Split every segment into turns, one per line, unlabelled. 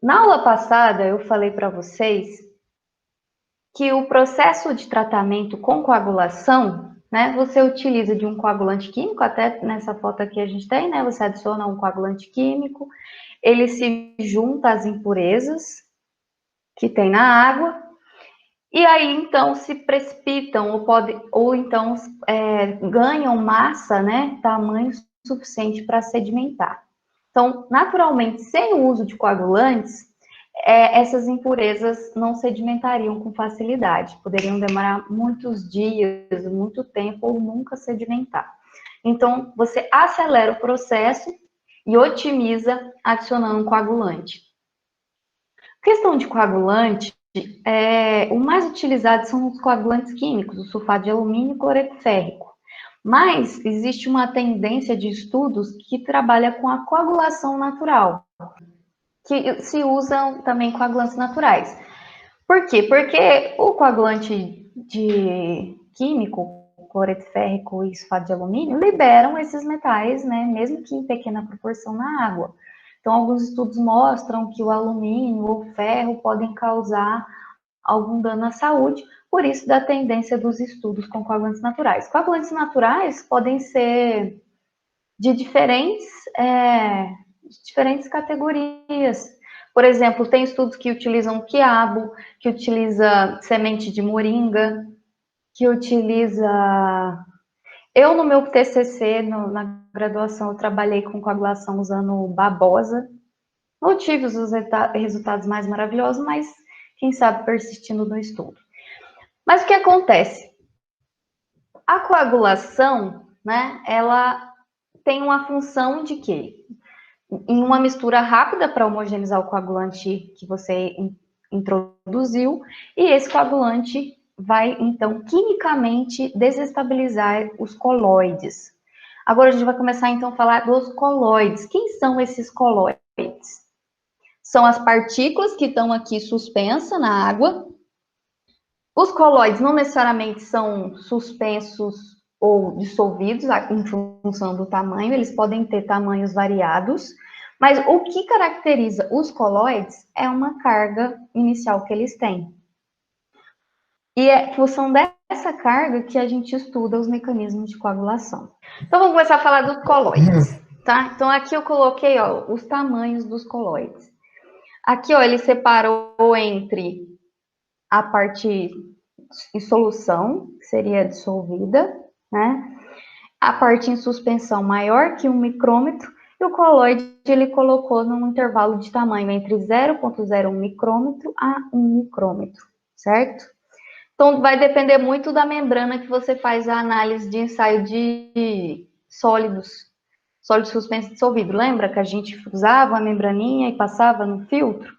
Na aula passada, eu falei para vocês que o processo de tratamento com coagulação, né, você utiliza de um coagulante químico, até nessa foto aqui a gente tem, né, você adiciona um coagulante químico, ele se junta às impurezas que tem na água, e aí então se precipitam ou então ganham massa, né, tamanho suficiente para sedimentar. Então, naturalmente, sem o uso de coagulantes, essas impurezas não sedimentariam com facilidade, poderiam demorar muitos dias, muito tempo ou nunca sedimentar. Então, você acelera o processo e otimiza adicionando um coagulante. Questão de coagulante, o mais utilizado são os coagulantes químicos, o sulfato de alumínio e cloreto férrico. Mas existe uma tendência de estudos que trabalha com a coagulação natural, que se usam também coagulantes naturais. Por quê? Porque o coagulante de químico, cloreto férrico e sulfato de alumínio, liberam esses metais, né, mesmo que em pequena proporção na água. Então, alguns estudos mostram que o alumínio ou o ferro podem causar algum dano à saúde, por isso da tendência dos estudos com coagulantes naturais. Coagulantes naturais podem ser de diferentes categorias. Por exemplo, tem estudos que utilizam quiabo, que utiliza semente de moringa, que utiliza... Eu, no meu TCC, na graduação, eu trabalhei com coagulação usando babosa. Não tive os resultados mais maravilhosos, mas quem sabe persistindo no estudo. Mas o que acontece? A coagulação, né, ela tem uma função de quê? Em uma mistura rápida para homogeneizar o coagulante que você introduziu, e esse coagulante vai, então, quimicamente desestabilizar os coloides. Agora a gente vai começar, então, a falar dos coloides. Quem são esses coloides? São as partículas que estão aqui suspensas na água. Os coloides não necessariamente são suspensos ou dissolvidos em função do tamanho, eles podem ter tamanhos variados, mas o que caracteriza os coloides é uma carga inicial que eles têm. E é em função dessa carga que a gente estuda os mecanismos de coagulação. Então, vamos começar a falar dos coloides, tá? Então, aqui eu coloquei, ó, os tamanhos dos coloides. Aqui, ó, ele separou entre a parte em solução, que seria dissolvida, né? A parte em suspensão maior que 1 micrômetro, e o coloide ele colocou num intervalo de tamanho entre 0,01 micrômetro a 1 micrômetro, certo? Então, vai depender muito da membrana que você faz a análise de ensaio de sólidos suspensos dissolvido. Lembra que a gente usava a membraninha e passava no filtro?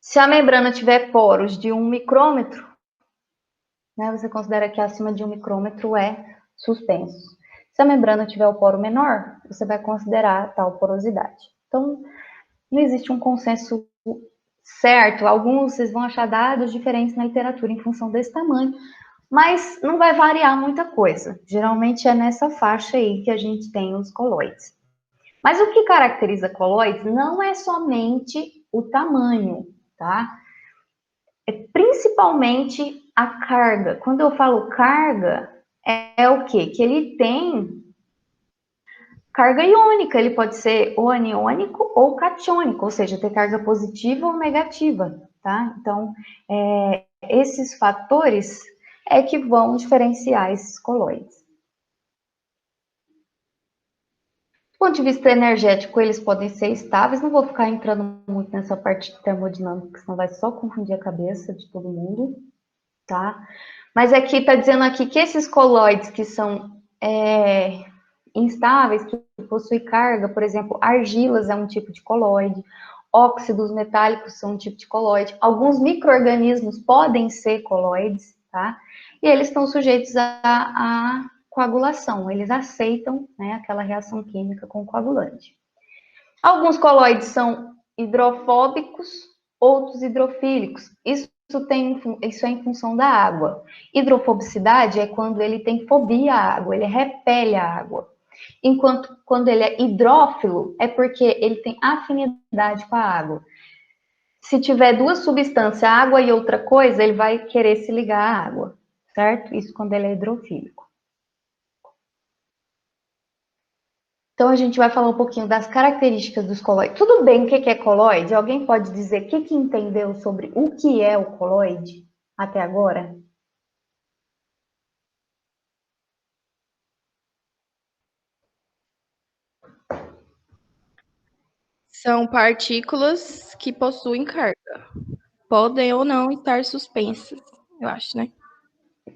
Se a membrana tiver poros de 1 micrômetro, né, você considera que acima de 1 micrômetro é suspenso. Se a membrana tiver o poro menor, você vai considerar tal porosidade. Então, não existe um consenso certo. Alguns vocês vão achar dados diferentes na literatura em função desse tamanho, mas não vai variar muita coisa. Geralmente é nessa faixa aí que a gente tem os coloides. Mas o que caracteriza coloides não é somente o tamanho, tá? É principalmente a carga. Quando eu falo carga, é o quê? Que ele tem carga iônica, ele pode ser ou aniônico ou catiônico, ou seja, ter carga positiva ou negativa, tá? Então, esses fatores é que vão diferenciar esses coloides. Do ponto de vista energético, eles podem ser estáveis, não vou ficar entrando muito nessa parte termodinâmica, senão vai só confundir a cabeça de todo mundo, tá? Mas aqui está dizendo aqui que esses coloides que são instáveis, que possuem carga, por exemplo, argilas é um tipo de coloide, óxidos metálicos são um tipo de coloide, alguns micro-organismos podem ser coloides, tá? E eles estão sujeitos a coagulação, eles aceitam, né, aquela reação química com o coagulante. Alguns coloides são hidrofóbicos, outros hidrofílicos. Isso é em função da água. Hidrofobicidade é quando ele tem fobia à água, ele repele a água. Enquanto quando ele é hidrófilo, é porque ele tem afinidade com a água. Se tiver duas substâncias, água e outra coisa, ele vai querer se ligar à água, certo? Isso quando ele é hidrofílico. Então, a gente vai falar um pouquinho das características dos colóides. Tudo bem, o que é colóide? Alguém pode dizer o que entendeu sobre o que é o colóide até agora?
São partículas que possuem carga. Podem ou não estar suspensas, eu acho, né?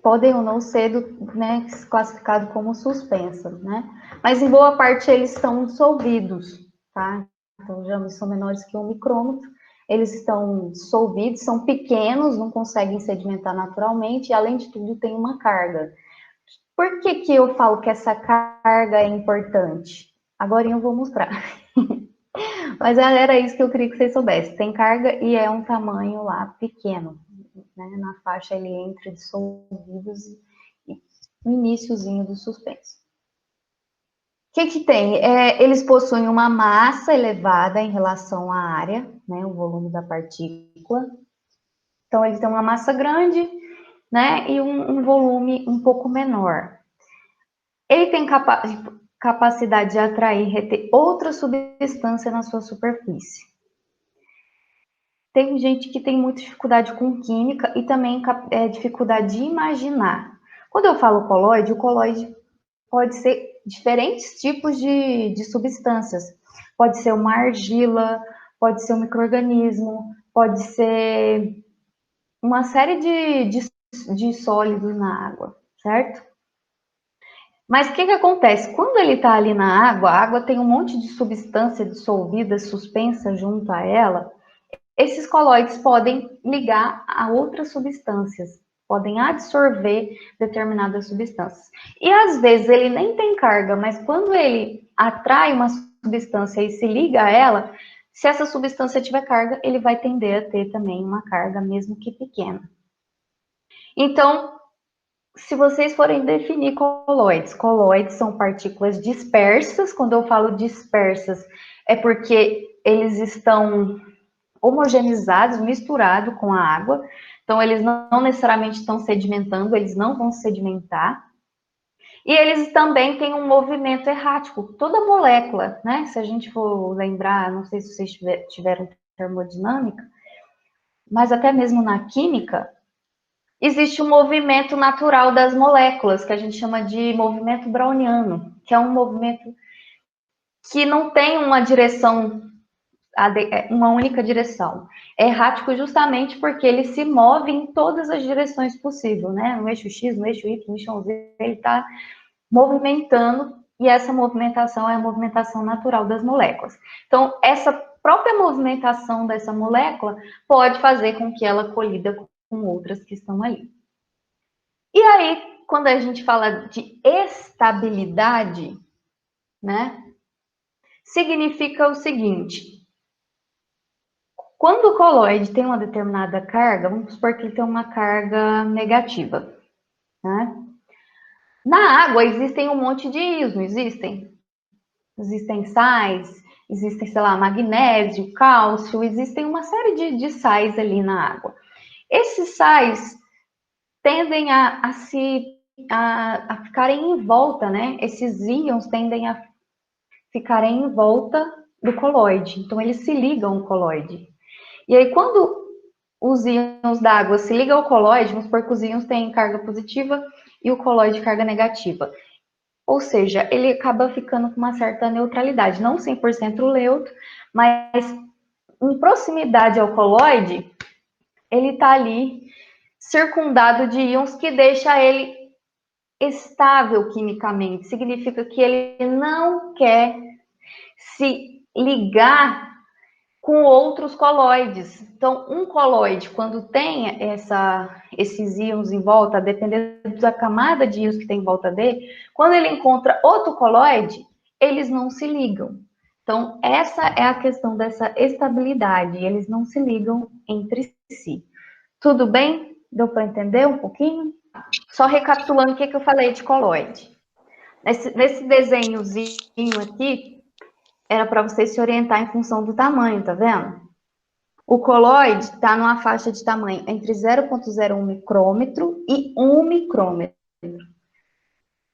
Podem ou não ser né, classificados como suspensas, né? Mas em boa parte eles estão dissolvidos, tá? Então, já são menores que 1 micrômetro, eles estão dissolvidos, são pequenos, não conseguem sedimentar naturalmente e, além de tudo, tem uma carga. Por que que eu falo que essa carga é importante? Agora eu vou mostrar. Mas era isso que eu queria que vocês soubessem. Tem carga e é um tamanho lá pequeno, né? Na faixa ali entre dissolvidos e o iniciozinho do suspenso. O que tem? Eles possuem uma massa elevada em relação à área, né? O volume da partícula. Então, eles têm uma massa grande, né? E um volume um pouco menor. Ele tem capacidade de atrair e reter outra substância na sua superfície. Tem gente que tem muita dificuldade com química e também dificuldade de imaginar. Quando eu falo colóide, o colóide pode ser diferentes tipos de substâncias. Pode ser uma argila, pode ser um micro-organismo, pode ser uma série de sólidos na água, certo? Mas o que acontece? Quando ele está ali na água, a água tem um monte de substância dissolvida, suspensa junto a ela. Esses colóides podem ligar a outras substâncias, podem absorver determinadas substâncias. E às vezes ele nem tem carga, mas quando ele atrai uma substância e se liga a ela, se essa substância tiver carga, ele vai tender a ter também uma carga, mesmo que pequena. Então, se vocês forem definir colóides são partículas dispersas. Quando eu falo dispersas, é porque eles estão homogeneizados, misturados com a água. Então, eles não necessariamente estão sedimentando, eles não vão sedimentar. E eles também têm um movimento errático. Toda molécula, né? Se a gente for lembrar, não sei se vocês tiveram termodinâmica, mas até mesmo na química, existe um movimento natural das moléculas, que a gente chama de movimento browniano, que é um movimento que não tem uma direção, uma única direção. É errático justamente porque ele se move em todas as direções possíveis, né? No eixo X, no eixo Y, no eixo Z, ele está movimentando, e essa movimentação é a movimentação natural das moléculas. Então, essa própria movimentação dessa molécula pode fazer com que ela colida com outras que estão ali. E aí, quando a gente fala de estabilidade, né, significa o seguinte: quando o colóide tem uma determinada carga, vamos supor que ele tem uma carga negativa, né? Na água existem um monte de íons, não existem? Existem sais, existem, sei lá, magnésio, cálcio, existem uma série de sais ali na água. Esses sais tendem a ficarem em volta, né? Esses íons tendem a ficarem em volta do colóide. Então, eles se ligam ao colóide. E aí, quando os íons da água se ligam ao colóide, vamos supor que os íons têm carga positiva e o colóide carga negativa. Ou seja, ele acaba ficando com uma certa neutralidade. Não 100% neutro, mas em proximidade ao colóide, ele está ali circundado de íons que deixa ele estável quimicamente. Significa que ele não quer se ligar com outros colóides. Então, um colóide, quando tem esses íons em volta, dependendo da camada de íons que tem em volta dele, quando ele encontra outro colóide, eles não se ligam. Então, essa é a questão dessa estabilidade, eles não se ligam entre si. Tudo bem? Deu para entender um pouquinho? Só recapitulando o que eu falei de colóide. Nesse desenhozinho aqui, era para você se orientar em função do tamanho, tá vendo? O coloide está numa faixa de tamanho entre 0,01 micrômetro e 1 micrômetro.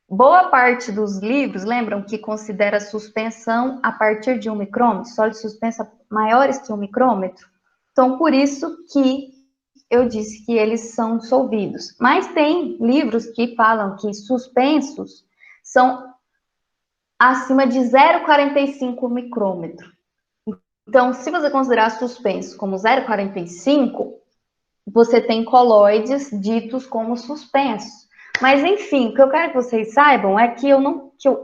Boa parte dos livros lembram que considera suspensão a partir de 1 micrômetro, sólidos suspensos maiores que 1 micrômetro. Então, por isso que eu disse que eles são dissolvidos. Mas tem livros que falam que suspensos são acima de 0,45 micrômetro. Então, se você considerar suspenso como 0,45, você tem coloides ditos como suspensos. Mas, enfim, o que eu quero que vocês saibam é que,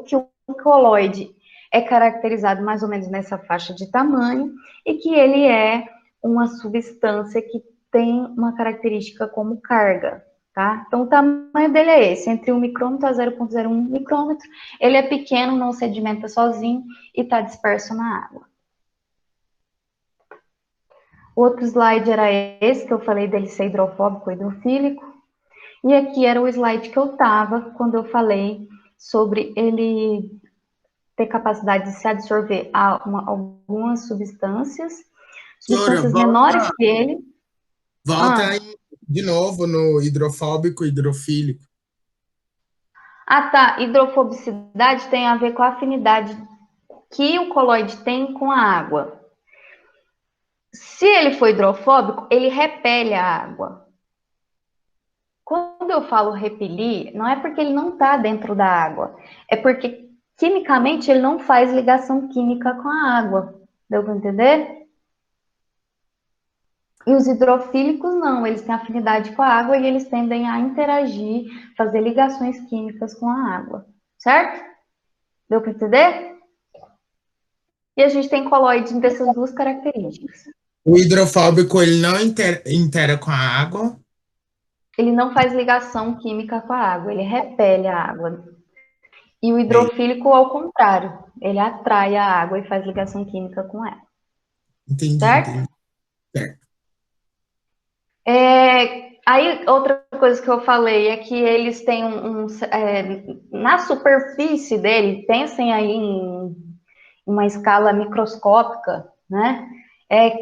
que o coloide é caracterizado mais ou menos nessa faixa de tamanho e que ele é uma substância que tem uma característica como carga, tá? Então, o tamanho dele é esse, entre 1 micrômetro a 0,01 micrômetro. Ele é pequeno, não sedimenta sozinho e está disperso na água. Outro slide era esse, que eu falei dele ser hidrofóbico ou hidrofílico. E aqui era o slide que eu estava quando eu falei sobre ele ter capacidade de se absorver a algumas substâncias menores que ele.
Volta aí de novo no hidrofóbico e hidrofílico.
Ah, tá. Hidrofobicidade tem a ver com a afinidade que o coloide tem com a água. Se ele for hidrofóbico, ele repele a água. Quando eu falo repelir, não é porque ele não está dentro da água, é porque quimicamente ele não faz ligação química com a água. Deu para entender? E os hidrofílicos não, eles têm afinidade com a água e eles tendem a interagir, fazer ligações químicas com a água, certo? Deu para entender? E a gente tem coloides dessas duas características.
O hidrofóbico, ele não intera com a água?
Ele não faz ligação química com a água, ele repele a água. E o hidrofílico, ao contrário, ele atrai a água e faz ligação química com ela.
Entendi,
certo?
entendi. Certo.
Aí, outra coisa que eu falei é que eles têm na superfície dele, pensem aí em uma escala microscópica, né?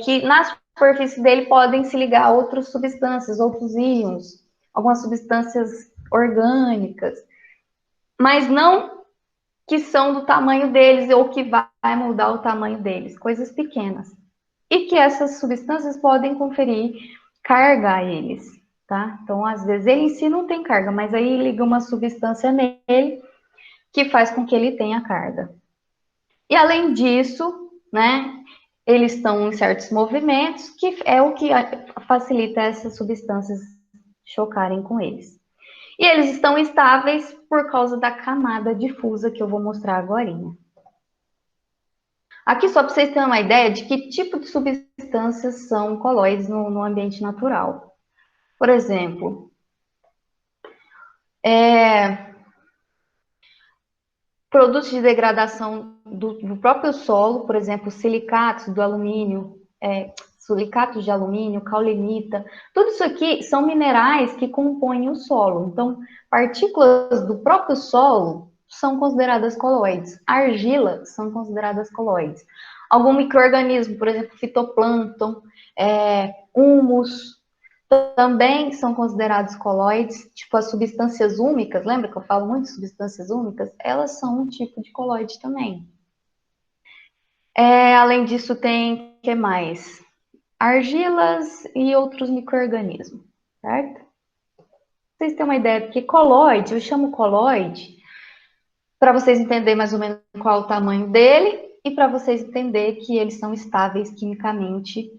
Que na superfície dele podem se ligar a outras substâncias, outros íons, algumas substâncias orgânicas, mas não que são do tamanho deles ou que vai mudar o tamanho deles, coisas pequenas. E que essas substâncias podem conferir carga a eles, tá? Então, às vezes, ele em si não tem carga, mas aí liga uma substância nele que faz com que ele tenha carga. E além disso, né, eles estão em certos movimentos, que é o que facilita essas substâncias chocarem com eles. E eles estão estáveis por causa da camada difusa que eu vou mostrar agora. Aqui só para vocês terem uma ideia de que tipo de substâncias são colóides no ambiente natural. Por exemplo, produtos de degradação do próprio solo, por exemplo, silicatos do alumínio, silicatos de alumínio, caulinita, tudo isso aqui são minerais que compõem o solo. Então, partículas do próprio solo são consideradas colóides. Argila são consideradas colóides. Algum micro-organismo, por exemplo, fitoplâncton, humus, também são considerados colóides, tipo as substâncias úmicas, lembra que eu falo muito de substâncias úmicas? Elas são um tipo de colóide também. Além disso, tem o que mais? Argilas e outros micro-organismos, certo? Vocês têm uma ideia, porque colóide, eu chamo colóide para vocês entenderem mais ou menos qual é o tamanho dele e para vocês entenderem que eles são estáveis quimicamente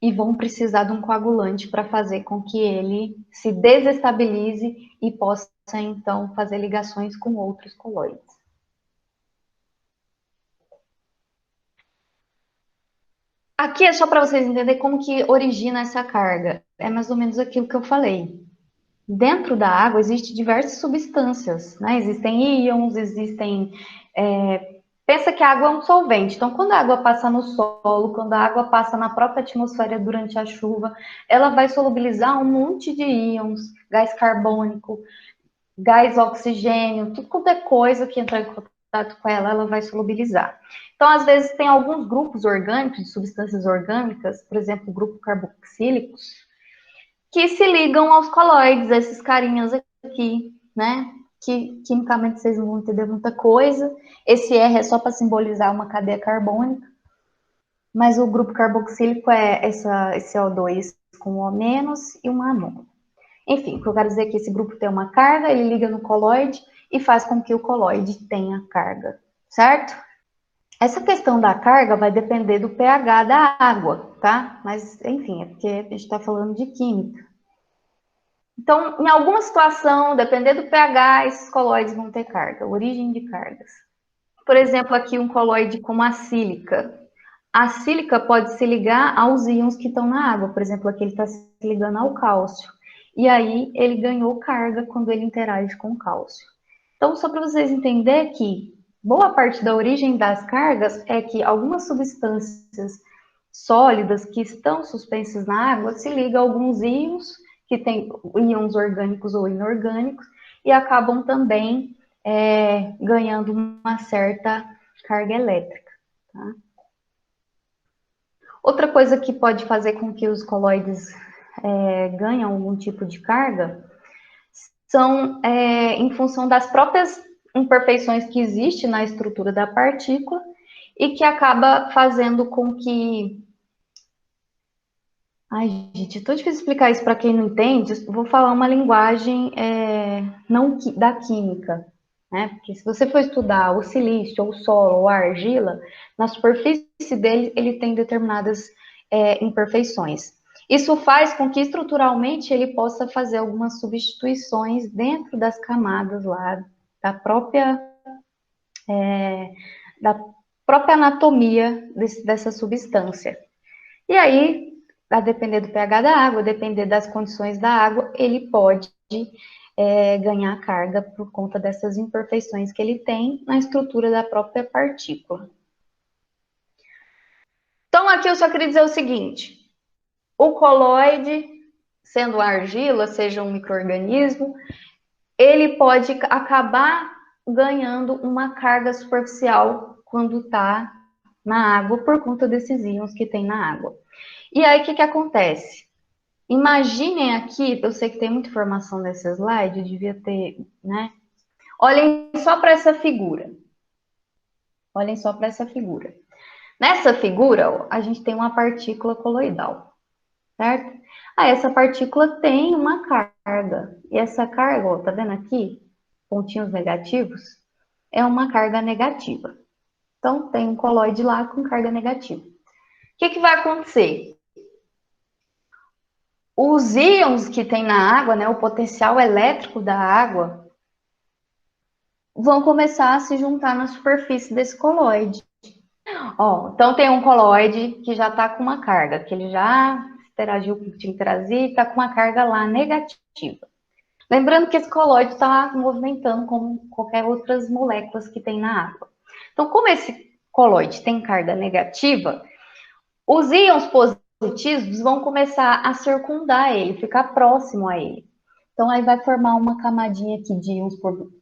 e vão precisar de um coagulante para fazer com que ele se desestabilize e possa, então, fazer ligações com outros colóides. Aqui é só para vocês entenderem como que origina essa carga. É mais ou menos aquilo que eu falei. Dentro da água existem diversas substâncias, né? Existem íons, existem... Pensa que a água é um solvente. Então, quando a água passa no solo, quando a água passa na própria atmosfera durante a chuva, ela vai solubilizar um monte de íons, gás carbônico, gás oxigênio, tudo quanto é coisa que entrar em contato com ela, ela vai solubilizar. Então, às vezes, tem alguns grupos orgânicos, de substâncias orgânicas, por exemplo, o grupo carboxílicos, que se ligam aos coloides, esses carinhas aqui, né? Que quimicamente vocês não vão entender muita coisa. Esse R é só para simbolizar uma cadeia carbônica, mas o grupo carboxílico é esse O2 com O- e um A-. Enfim, o que eu quero dizer é que esse grupo tem uma carga, ele liga no coloide e faz com que o coloide tenha carga, certo? Essa questão da carga vai depender do pH da água, tá? Mas, enfim, é porque a gente está falando de química. Então, em alguma situação, dependendo do pH, esses coloides vão ter carga, origem de cargas. Por exemplo, aqui um coloide como a sílica. A sílica pode se ligar aos íons que estão na água, por exemplo, aqui ele está se ligando ao cálcio. E aí ele ganhou carga quando ele interage com o cálcio. Então, só para vocês entenderem que boa parte da origem das cargas é que algumas substâncias sólidas que estão suspensas na água se ligam a alguns íons, que têm íons orgânicos ou inorgânicos, e acabam também ganhando uma certa carga elétrica. Tá? Outra coisa que pode fazer com que os coloides ganhem algum tipo de carga são em função das próprias imperfeições que existem na estrutura da partícula e que acaba fazendo com que... Ai, gente, é tão difícil explicar isso para quem não entende. Vou falar uma linguagem não da química, né? Porque se você for estudar o silício, ou o solo, ou a argila, na superfície dele, ele tem determinadas imperfeições. Isso faz com que estruturalmente ele possa fazer algumas substituições dentro das camadas lá da própria anatomia dessa substância. E aí, a depender do pH da água, a depender das condições da água, ele pode ganhar carga por conta dessas imperfeições que ele tem na estrutura da própria partícula. Então, aqui eu só queria dizer o seguinte: o coloide, sendo a argila, seja um micro-organismo, ele pode acabar ganhando uma carga superficial quando está na água, por conta desses íons que tem na água. E aí, o que acontece? Imaginem aqui, eu sei que tem muita informação nesse slide, eu devia ter, né? Olhem só para essa figura. Olhem só para essa figura. Nessa figura, a gente tem uma partícula coloidal, certo? Essa partícula tem uma carga. E essa carga, ó, tá vendo aqui? Pontinhos negativos. É uma carga negativa. Então, tem um coloide lá com carga negativa. O que vai acontecer? Os íons que tem na água, né, o potencial elétrico da água, vão começar a se juntar na superfície desse coloide. Ó, então tem um coloide que já está com uma carga, que ele já interagiu com o que tinha que interagir e está com uma carga lá negativa. Lembrando que esse coloide está movimentando como qualquer outras moléculas que tem na água. Então, como esse coloide tem carga negativa, os íons positivos vão começar a circundar ele, ficar próximo a ele. Então, aí vai formar uma camadinha aqui de íons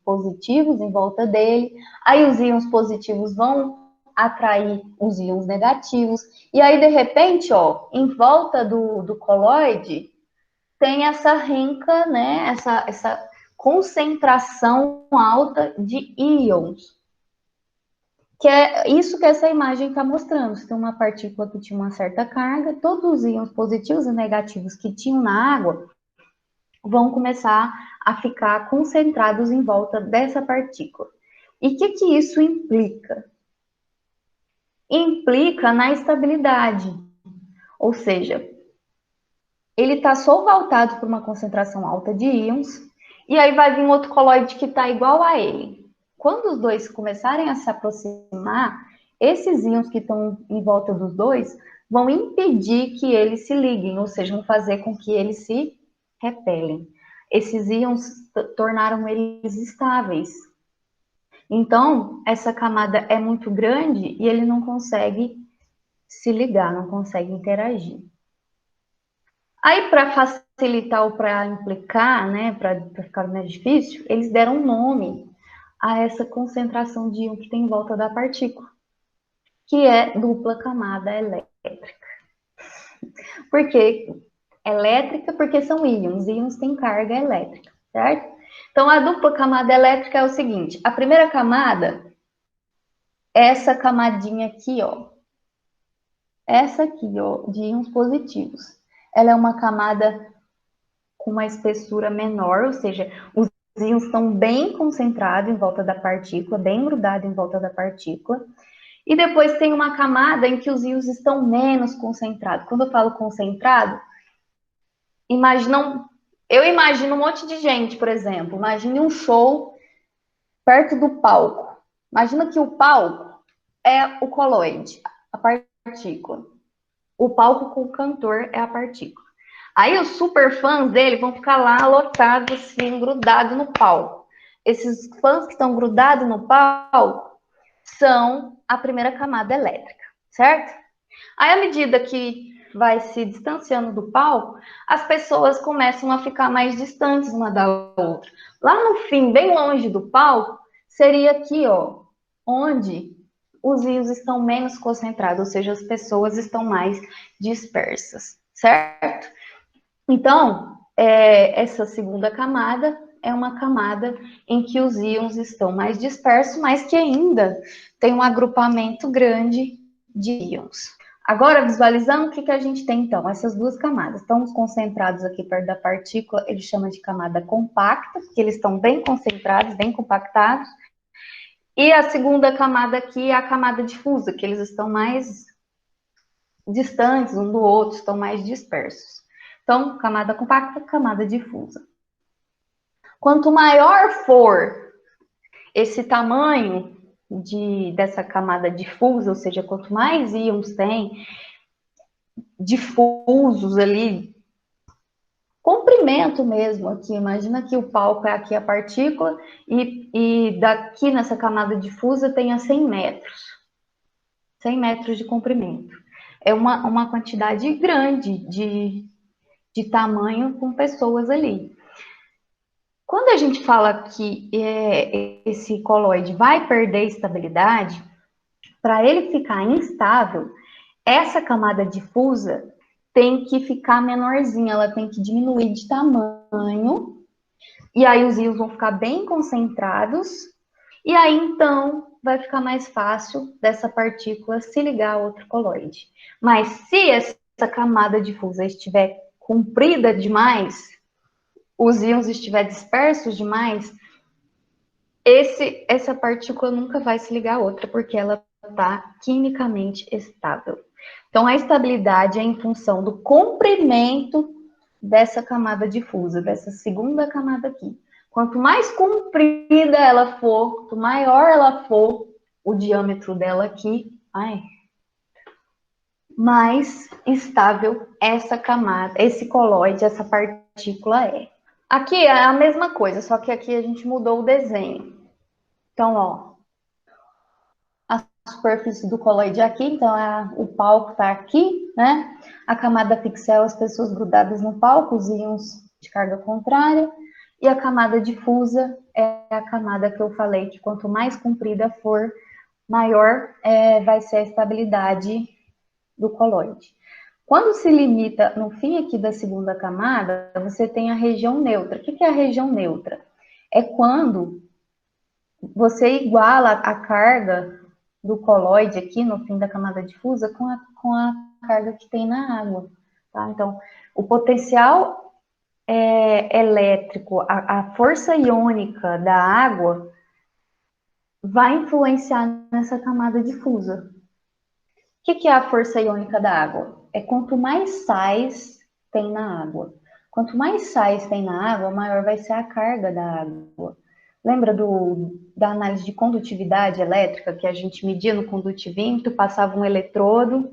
positivos em volta dele. Aí os íons positivos vão atrair os íons negativos. E aí, de repente, ó, em volta do coloide, tem essa rinca, né? Essa concentração alta de íons. Que é isso que essa imagem está mostrando. Se tem uma partícula que tinha uma certa carga, todos os íons positivos e negativos que tinham na água vão começar a ficar concentrados em volta dessa partícula. E o que isso implica? Implica na estabilidade. Ou seja, ele está só voltado por uma concentração alta de íons, e aí vai vir outro coloide que está igual a ele. Quando os dois começarem a se aproximar, esses íons que estão em volta dos dois vão impedir que eles se liguem, ou seja, vão fazer com que eles se repelem. Esses íons tornaram eles estáveis. Então, essa camada é muito grande e ele não consegue se ligar, não consegue interagir. Aí, para facilitar ou para implicar, né, para ficar mais difícil, eles deram um nome a essa concentração de íon que tem em volta da partícula, que é dupla camada elétrica. Por que elétrica? Porque são íons. Íons têm carga elétrica, certo? Então, a dupla camada elétrica é o seguinte: a primeira camada, essa camadinha aqui, ó. Essa aqui, ó, de íons positivos. Ela é uma camada com uma espessura menor, ou seja, os íons estão bem concentrados em volta da partícula, bem grudados em volta da partícula. E depois tem uma camada em que os íons estão menos concentrados. Quando eu falo concentrado, eu imagino um monte de gente, por exemplo. Imagine um show perto do palco. Imagina que o palco é o coloide, a partícula. O palco com o cantor é a partícula. Aí os super fãs dele vão ficar lá lotados, assim, grudados no palco. Esses fãs que estão grudados no palco são a primeira camada elétrica, certo? Aí, à medida que vai se distanciando do palco, as pessoas começam a ficar mais distantes uma da outra. Lá no fim, bem longe do palco, seria aqui, ó, onde os íons estão menos concentrados, ou seja, as pessoas estão mais dispersas, certo? Então, essa segunda camada é uma camada em que os íons estão mais dispersos, mas que ainda tem um agrupamento grande de íons. Agora, visualizando o que a gente tem, então, essas duas camadas. Estão concentrados aqui perto da partícula, ele chama de camada compacta, porque eles estão bem concentrados, bem compactados. E a segunda camada aqui é a camada difusa, que eles estão mais distantes um do outro, estão mais dispersos. Então, camada compacta, camada difusa. Quanto maior for esse tamanho dessa camada difusa, ou seja, quanto mais íons tem difusos ali, comprimento mesmo aqui, imagina que o palco é aqui a partícula e daqui nessa camada difusa tenha 100 metros. 100 metros de comprimento. É uma quantidade grande de tamanho com pessoas ali. Quando a gente fala que esse coloide vai perder estabilidade, para ele ficar instável, essa camada difusa tem que ficar menorzinha, ela tem que diminuir de tamanho, e aí os íons vão ficar bem concentrados, e aí então vai ficar mais fácil dessa partícula se ligar a outro coloide. Mas se essa camada difusa estiver comprida demais, os íons estiver dispersos demais, essa partícula nunca vai se ligar a outra, porque ela está quimicamente estável. Então, a estabilidade é em função do comprimento dessa camada difusa, dessa segunda camada aqui. Quanto mais comprida ela for, quanto maior ela for, o diâmetro dela aqui, mais estável essa camada, esse coloide, essa partícula é. Aqui é a mesma coisa, só que aqui a gente mudou o desenho. Então, ó, a superfície do coloide aqui, então o palco tá aqui, né? A camada pixel, as pessoas grudadas no palco, os íons de carga contrária, e a camada difusa é a camada que eu falei que quanto mais comprida for, maior vai ser a estabilidade do coloide. Quando se limita no fim aqui da segunda camada, você tem a região neutra. O que é a região neutra? É quando você iguala a carga do coloide aqui no fim da camada difusa com a carga que tem na água. Tá? Então, o potencial elétrico, a força iônica da água vai influenciar nessa camada difusa. O que é a força iônica da água? É quanto mais sais tem na água. Quanto mais sais tem na água, maior vai ser a carga da água. Lembra da análise de condutividade elétrica que a gente media no condutívímetro, passava um eletrodo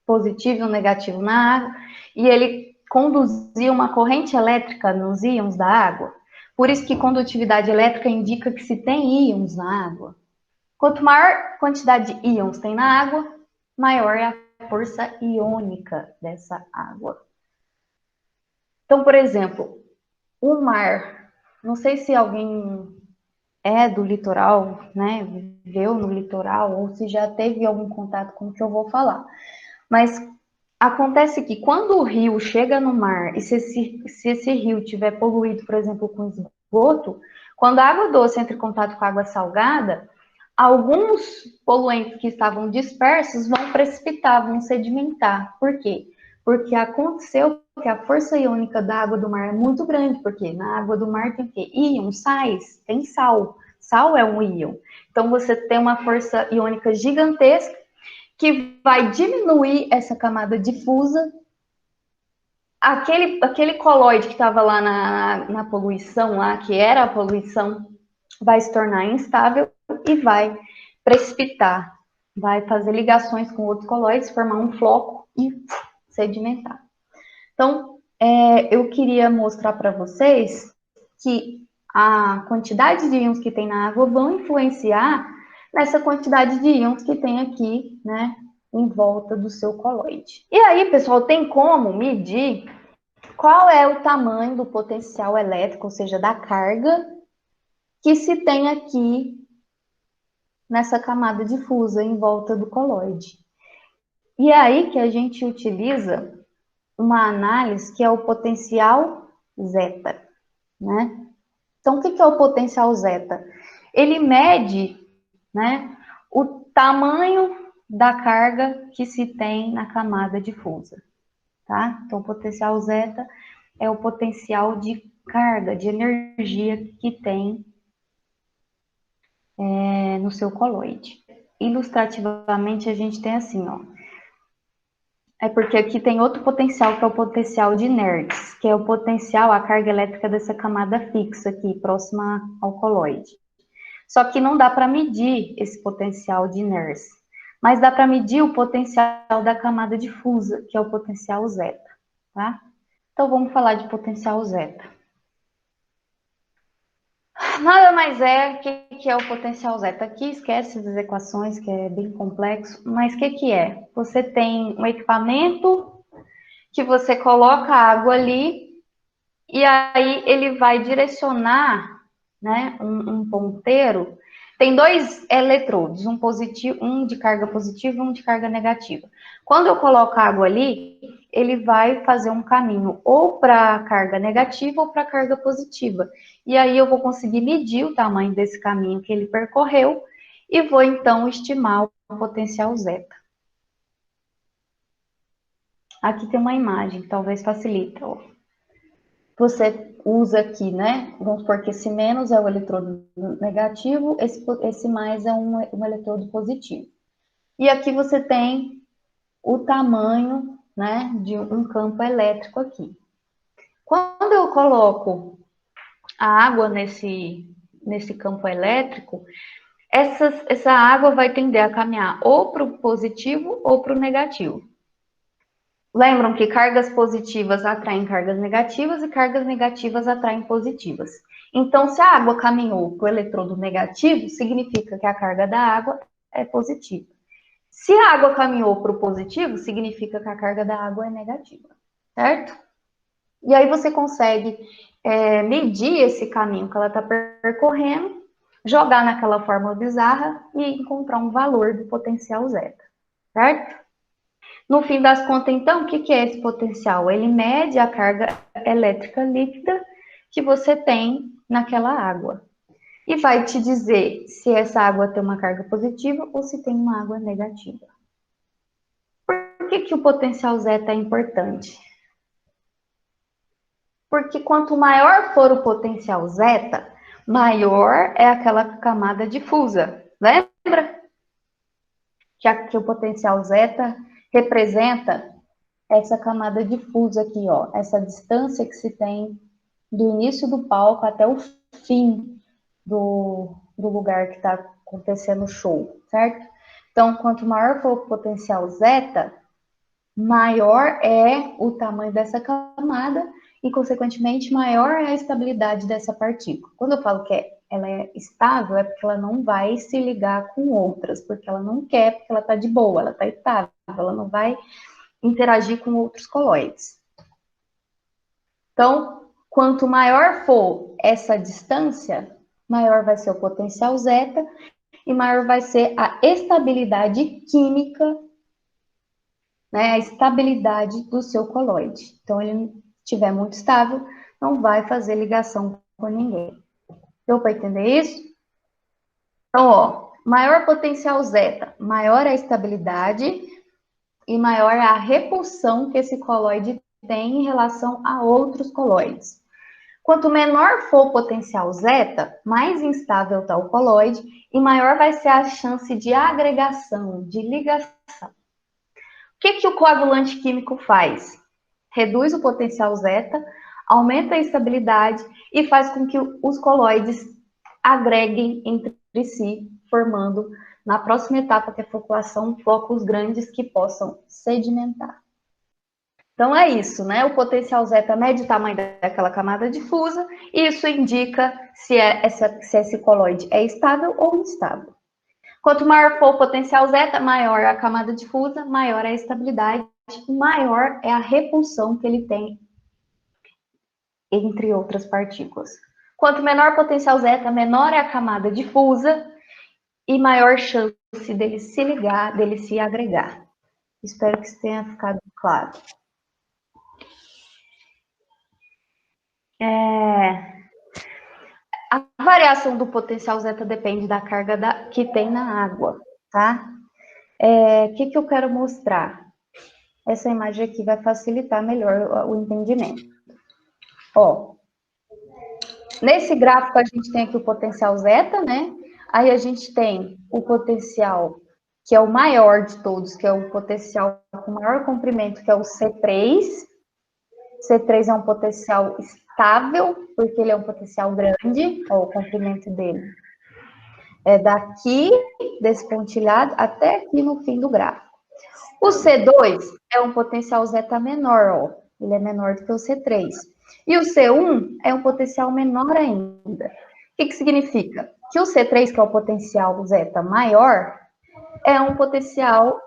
positivo e um negativo na água, e ele conduzia uma corrente elétrica nos íons da água? Por isso que condutividade elétrica indica que se tem íons na água. Quanto maior quantidade de íons tem na água, maior é a força iônica dessa água. Então, por exemplo, o mar, não sei se alguém é do litoral, né, viveu no litoral, ou se já teve algum contato com o que eu vou falar. Mas acontece que quando o rio chega no mar, e se esse rio tiver poluído, por exemplo, com esgoto, quando a água doce entra em contato com a água salgada, alguns poluentes que estavam dispersos vão precipitar, vão sedimentar. Por quê? Porque aconteceu que a força iônica da água do mar é muito grande, porque na água do mar tem o quê? Íons, sais, tem sal. Sal é um íon. Então você tem uma força iônica gigantesca que vai diminuir essa camada difusa. Aquele coloide que estava lá na poluição, lá, que era a poluição, vai se tornar instável e vai precipitar, vai fazer ligações com outros coloides, formar um floco e sedimentar. Então, eu queria mostrar para vocês que a quantidade de íons que tem na água vão influenciar nessa quantidade de íons que tem aqui, né, em volta do seu coloide. E aí, pessoal, tem como medir qual é o tamanho do potencial elétrico, ou seja, da carga que se tem aqui nessa camada difusa em volta do coloide. E é aí que a gente utiliza uma análise que é o potencial zeta, né? Então, o que é o potencial zeta? Ele mede, né, o tamanho da carga que se tem na camada difusa, tá? Então, o potencial zeta é o potencial de carga, de energia que tem no seu coloide. Ilustrativamente, a gente tem assim, ó. É porque aqui tem outro potencial, que é o potencial de Nernst, que é o potencial, a carga elétrica dessa camada fixa aqui, próxima ao coloide. Só que não dá para medir esse potencial de Nernst, mas dá para medir o potencial da camada difusa, que é o potencial zeta, tá? Então, vamos falar de potencial zeta. Nada mais é, o que é o potencial zeta? Aqui esquece das equações, que é bem complexo, mas o que é? Você tem um equipamento que você coloca água ali e aí ele vai direcionar, né, um ponteiro. Tem dois eletrodos, um positivo, um de carga positiva e um de carga negativa. Quando eu coloco a água ali, ele vai fazer um caminho ou para a carga negativa ou para a carga positiva. E aí eu vou conseguir medir o tamanho desse caminho que ele percorreu e vou então estimar o potencial zeta. Aqui tem uma imagem, talvez facilita. Ó. Você usa aqui, né? Vamos supor que esse menos é o eletrodo negativo, esse mais é um eletrodo positivo. E aqui você tem o tamanho, né, de um campo elétrico aqui. Quando eu coloco a água nesse campo elétrico, essa água vai tender a caminhar ou para o positivo ou para o negativo. Lembram que cargas positivas atraem cargas negativas e cargas negativas atraem positivas. Então, se a água caminhou para o eletrodo negativo, significa que a carga da água é positiva. Se a água caminhou para o positivo, significa que a carga da água é negativa, certo? E aí você consegue medir esse caminho que ela está percorrendo, jogar naquela fórmula bizarra e encontrar um valor do potencial zeta, certo? No fim das contas, então, o que é esse potencial? Ele mede a carga elétrica líquida que você tem naquela água. E vai te dizer se essa água tem uma carga positiva ou se tem uma água negativa. Por que o potencial zeta é importante? Porque quanto maior for o potencial zeta, maior é aquela camada difusa. Lembra? Que o potencial zeta representa essa camada difusa aqui, ó, essa distância que se tem do início do palco até o fim do lugar que está acontecendo o show, certo? Então, quanto maior for o potencial zeta, maior é o tamanho dessa camada e, consequentemente, maior é a estabilidade dessa partícula. Quando eu falo que ela é estável, é porque ela não vai se ligar com outras, porque ela não quer, porque ela está de boa, ela está estável, ela não vai interagir com outros coloides. Então, quanto maior for essa distância, maior vai ser o potencial zeta e maior vai ser a estabilidade química, né, a estabilidade do seu coloide. Então, ele estiver muito estável, não vai fazer ligação com ninguém. Deu para entender isso? Então, ó, maior potencial zeta, maior a estabilidade e maior a repulsão que esse coloide tem em relação a outros coloides. Quanto menor for o potencial zeta, mais instável está o coloide e maior vai ser a chance de agregação, de ligação. O que o coagulante químico faz? Reduz o potencial zeta, aumenta a estabilidade e faz com que os coloides agreguem entre si, formando, na próxima etapa, que é a floculação, flocos grandes que possam sedimentar. Então é isso, né? O potencial zeta mede o tamanho daquela camada difusa e isso indica se esse coloide é estável ou instável. Quanto maior for o potencial zeta, maior é a camada difusa, maior é a estabilidade, maior é a repulsão que ele tem entre outras partículas. Quanto menor o potencial zeta, menor é a camada difusa e maior chance dele se ligar, dele se agregar. Espero que isso tenha ficado claro. A variação do potencial zeta depende da carga que tem na água, tá? O que eu quero mostrar? Essa imagem aqui vai facilitar melhor o entendimento. Ó, nesse gráfico a gente tem aqui o potencial zeta, né? Aí a gente tem o potencial que é o maior de todos, que é o potencial com maior comprimento, que é o C3. C3 é um potencial estável, porque ele é um potencial grande, ó, o comprimento dele. É daqui, desse pontilhado, até aqui no fim do gráfico. O C2 é um potencial zeta menor, ó. Ele é menor do que o C3. E o C1 é um potencial menor ainda. O que significa? Que o C3, que é o potencial zeta maior, é um potencial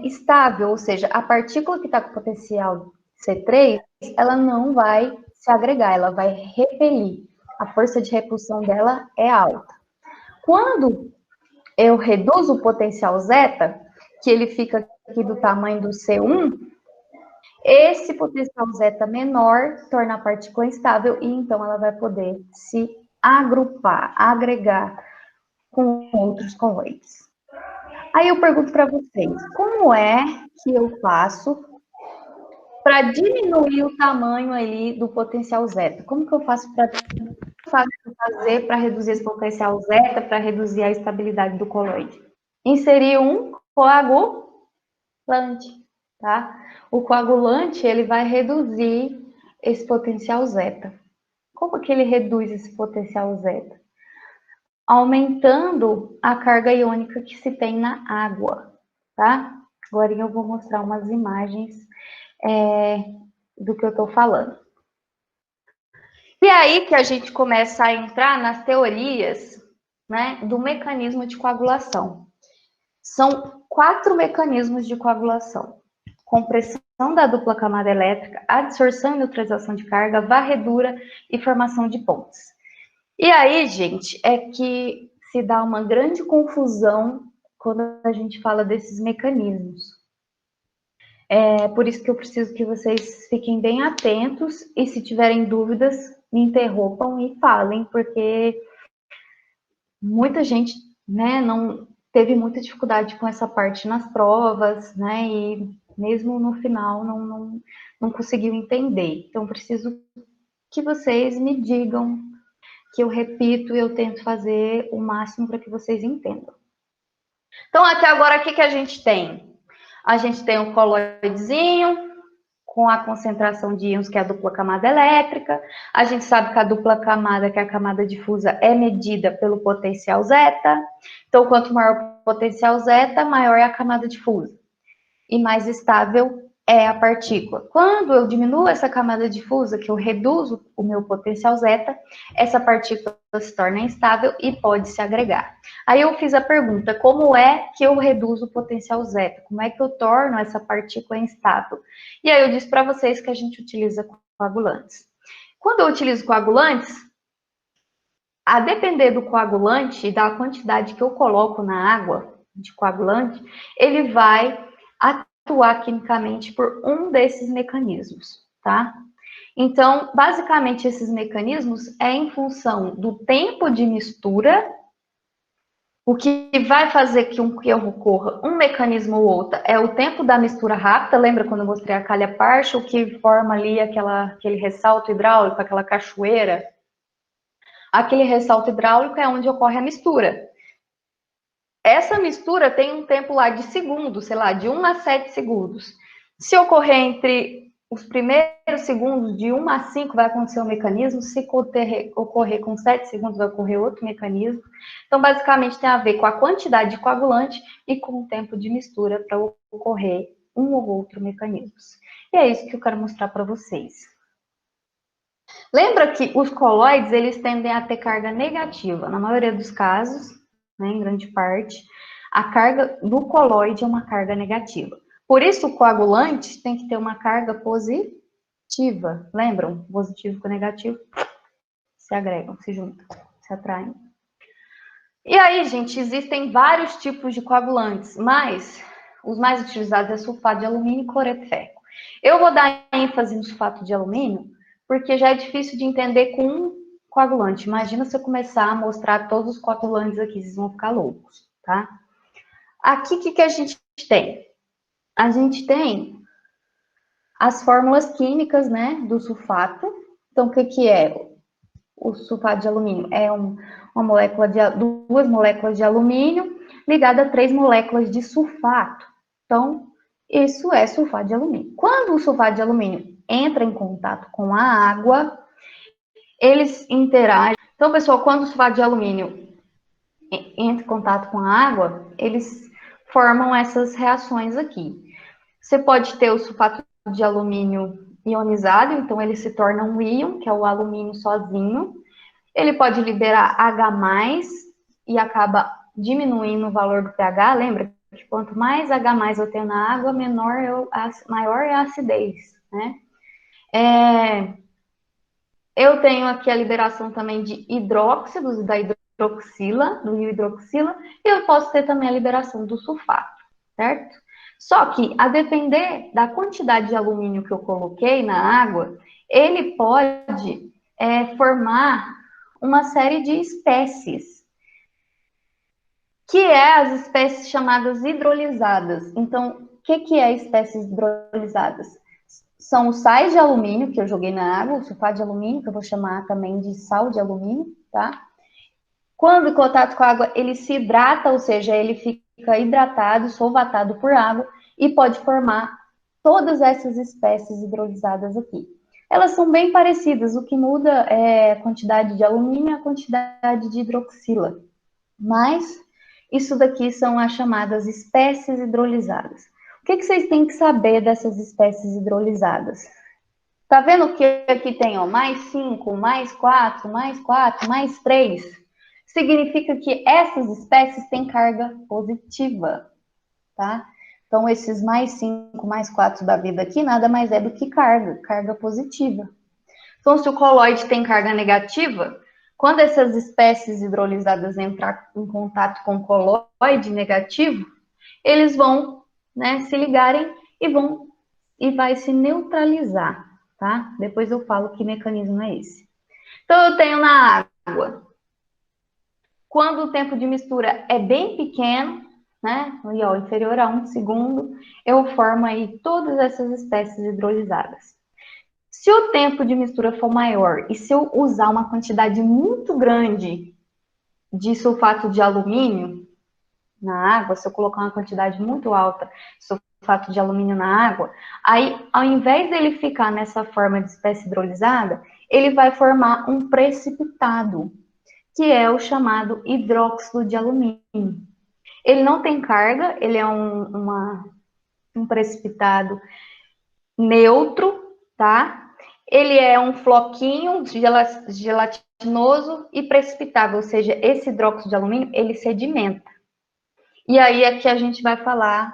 estável, ou seja, a partícula que está com potencial C3, ela não vai se agregar, ela vai repelir. A força de repulsão dela é alta. Quando eu reduzo o potencial zeta, que ele fica aqui do tamanho do C1, esse potencial zeta menor torna a partícula instável e então ela vai poder se agrupar, agregar com outros coloides. Aí eu pergunto para vocês, como é que eu faço para diminuir o tamanho aí do potencial zeta? Como que eu faço para fazer para reduzir esse potencial zeta, para reduzir a estabilidade do coloide? Inserir um coagulante, tá? O coagulante, ele vai reduzir esse potencial zeta. Como que ele reduz esse potencial zeta? Aumentando a carga iônica que se tem na água, tá? Agora eu vou mostrar umas imagens do que eu tô falando. E aí que a gente começa a entrar nas teorias, né, do mecanismo de coagulação. São 4 mecanismos de coagulação: compressão da dupla camada elétrica, adsorção e neutralização de carga, varredura e formação de pontes. E aí, gente, é que se dá uma grande confusão quando a gente fala desses mecanismos. É por isso que eu preciso que vocês fiquem bem atentos e, se tiverem dúvidas, me interrompam e falem, porque muita gente, né, não teve muita dificuldade com essa parte nas provas, né, e mesmo no final não conseguiu entender. Então, preciso que vocês me digam, que eu repito e eu tento fazer o máximo para que vocês entendam. Então, até agora, o que a gente tem? A gente tem um coloidezinho com a concentração de íons, que é a dupla camada elétrica. A gente sabe que a dupla camada, que é a camada difusa, é medida pelo potencial zeta. Então, quanto maior o potencial zeta, maior é a camada difusa. E mais estável é a partícula. Quando eu diminuo essa camada difusa, que eu reduzo o meu potencial zeta, essa partícula se torna instável e pode se agregar. Aí eu fiz a pergunta, como é que eu reduzo o potencial zeta? Como é que eu torno essa partícula instável? E aí eu disse para vocês que a gente utiliza coagulantes. Quando eu utilizo coagulantes, a depender do coagulante e da quantidade que eu coloco na água de coagulante, ele vai atuar quimicamente por um desses mecanismos, tá? Então, basicamente, esses mecanismos é em função do tempo de mistura. O que vai fazer que ocorra um mecanismo ou outro é o tempo da mistura rápida. Lembra quando eu mostrei a calha parcha, o que forma ali aquele ressalto hidráulico, aquela cachoeira? Aquele ressalto hidráulico é onde ocorre a mistura. Essa mistura tem um tempo lá de segundos, sei lá, de 1 a 7 segundos. Se ocorrer entre os primeiros segundos, de 1 a 5, vai acontecer um mecanismo. Se ocorrer com 7 segundos, vai ocorrer outro mecanismo. Então, basicamente, tem a ver com a quantidade de coagulante e com o tempo de mistura para ocorrer um ou outro mecanismo. E é isso que eu quero mostrar para vocês. Lembra que os colóides, eles tendem a ter carga negativa. Na maioria dos casos, né, em grande parte, a carga do colóide é uma carga negativa. Por isso, o coagulante tem que ter uma carga positiva. Lembram? Positivo com negativo se agregam, se juntam, se atraem. E aí, gente, existem vários tipos de coagulantes, mas os mais utilizados é sulfato de alumínio e cloreto férrico. Eu vou dar ênfase no sulfato de alumínio, porque já é difícil de entender com um coagulante. Imagina se eu começar a mostrar todos os coagulantes aqui, vocês vão ficar loucos, tá? Aqui, o que a gente tem? A gente tem as fórmulas químicas, né, do sulfato. Então, o que é o sulfato de alumínio? É uma molécula duas moléculas de alumínio ligada a 3 moléculas de sulfato. Então, isso é sulfato de alumínio. Quando o sulfato de alumínio entra em contato com a água, eles interagem. Então, pessoal, quando o sulfato de alumínio entra em contato com a água, eles formam essas reações aqui. Você pode ter o sulfato de alumínio ionizado, então ele se torna um íon, que é o alumínio sozinho. Ele pode liberar H+, e acaba diminuindo o valor do pH. Lembra que quanto mais H+ eu tenho na água, maior é a acidez, né? Eu tenho aqui a liberação também de hidróxidos, da hidroxila, do rio hidroxila, e eu posso ter também a liberação do sulfato, certo? Só que, a depender da quantidade de alumínio que eu coloquei na água, ele pode formar uma série de espécies, que é as espécies chamadas hidrolisadas. Então, o que é espécies hidrolisadas? São os sais de alumínio, que eu joguei na água, o sulfato de alumínio, que eu vou chamar também de sal de alumínio, tá? Quando em contato com a água, ele se hidrata, ou seja, ele fica hidratado, solvatado por água, e pode formar todas essas espécies hidrolisadas aqui. Elas são bem parecidas, o que muda é a quantidade de alumínio e a quantidade de hidroxila. Mas isso daqui são as chamadas espécies hidrolisadas. O que vocês têm que saber dessas espécies hidrolisadas? Tá vendo que aqui tem, ó, +5, +4, +4, +3? Significa que essas espécies têm carga positiva, tá? Então, esses +5, +4 da vida aqui, nada mais é do que carga positiva. Então, se o colóide tem carga negativa, quando essas espécies hidrolisadas entram em contato com o colóide negativo, eles vão, né, se ligarem e vai se neutralizar, tá? Depois eu falo que mecanismo é esse. Então, eu tenho na água. Quando o tempo de mistura é bem pequeno, né, e, ó, inferior a 1 segundo, eu formo aí todas essas espécies hidrolisadas. Se o tempo de mistura for maior e se eu usar uma quantidade muito grande de sulfato de alumínio na água, se eu colocar uma quantidade muito alta de sulfato de alumínio na água, aí, ao invés dele ficar nessa forma de espécie hidrolisada, ele vai formar um precipitado, que é o chamado hidróxido de alumínio. Ele não tem carga, ele é um precipitado neutro, tá? Ele é um floquinho gelatinoso e precipitável, ou seja, esse hidróxido de alumínio, ele sedimenta. E aí é que a gente vai falar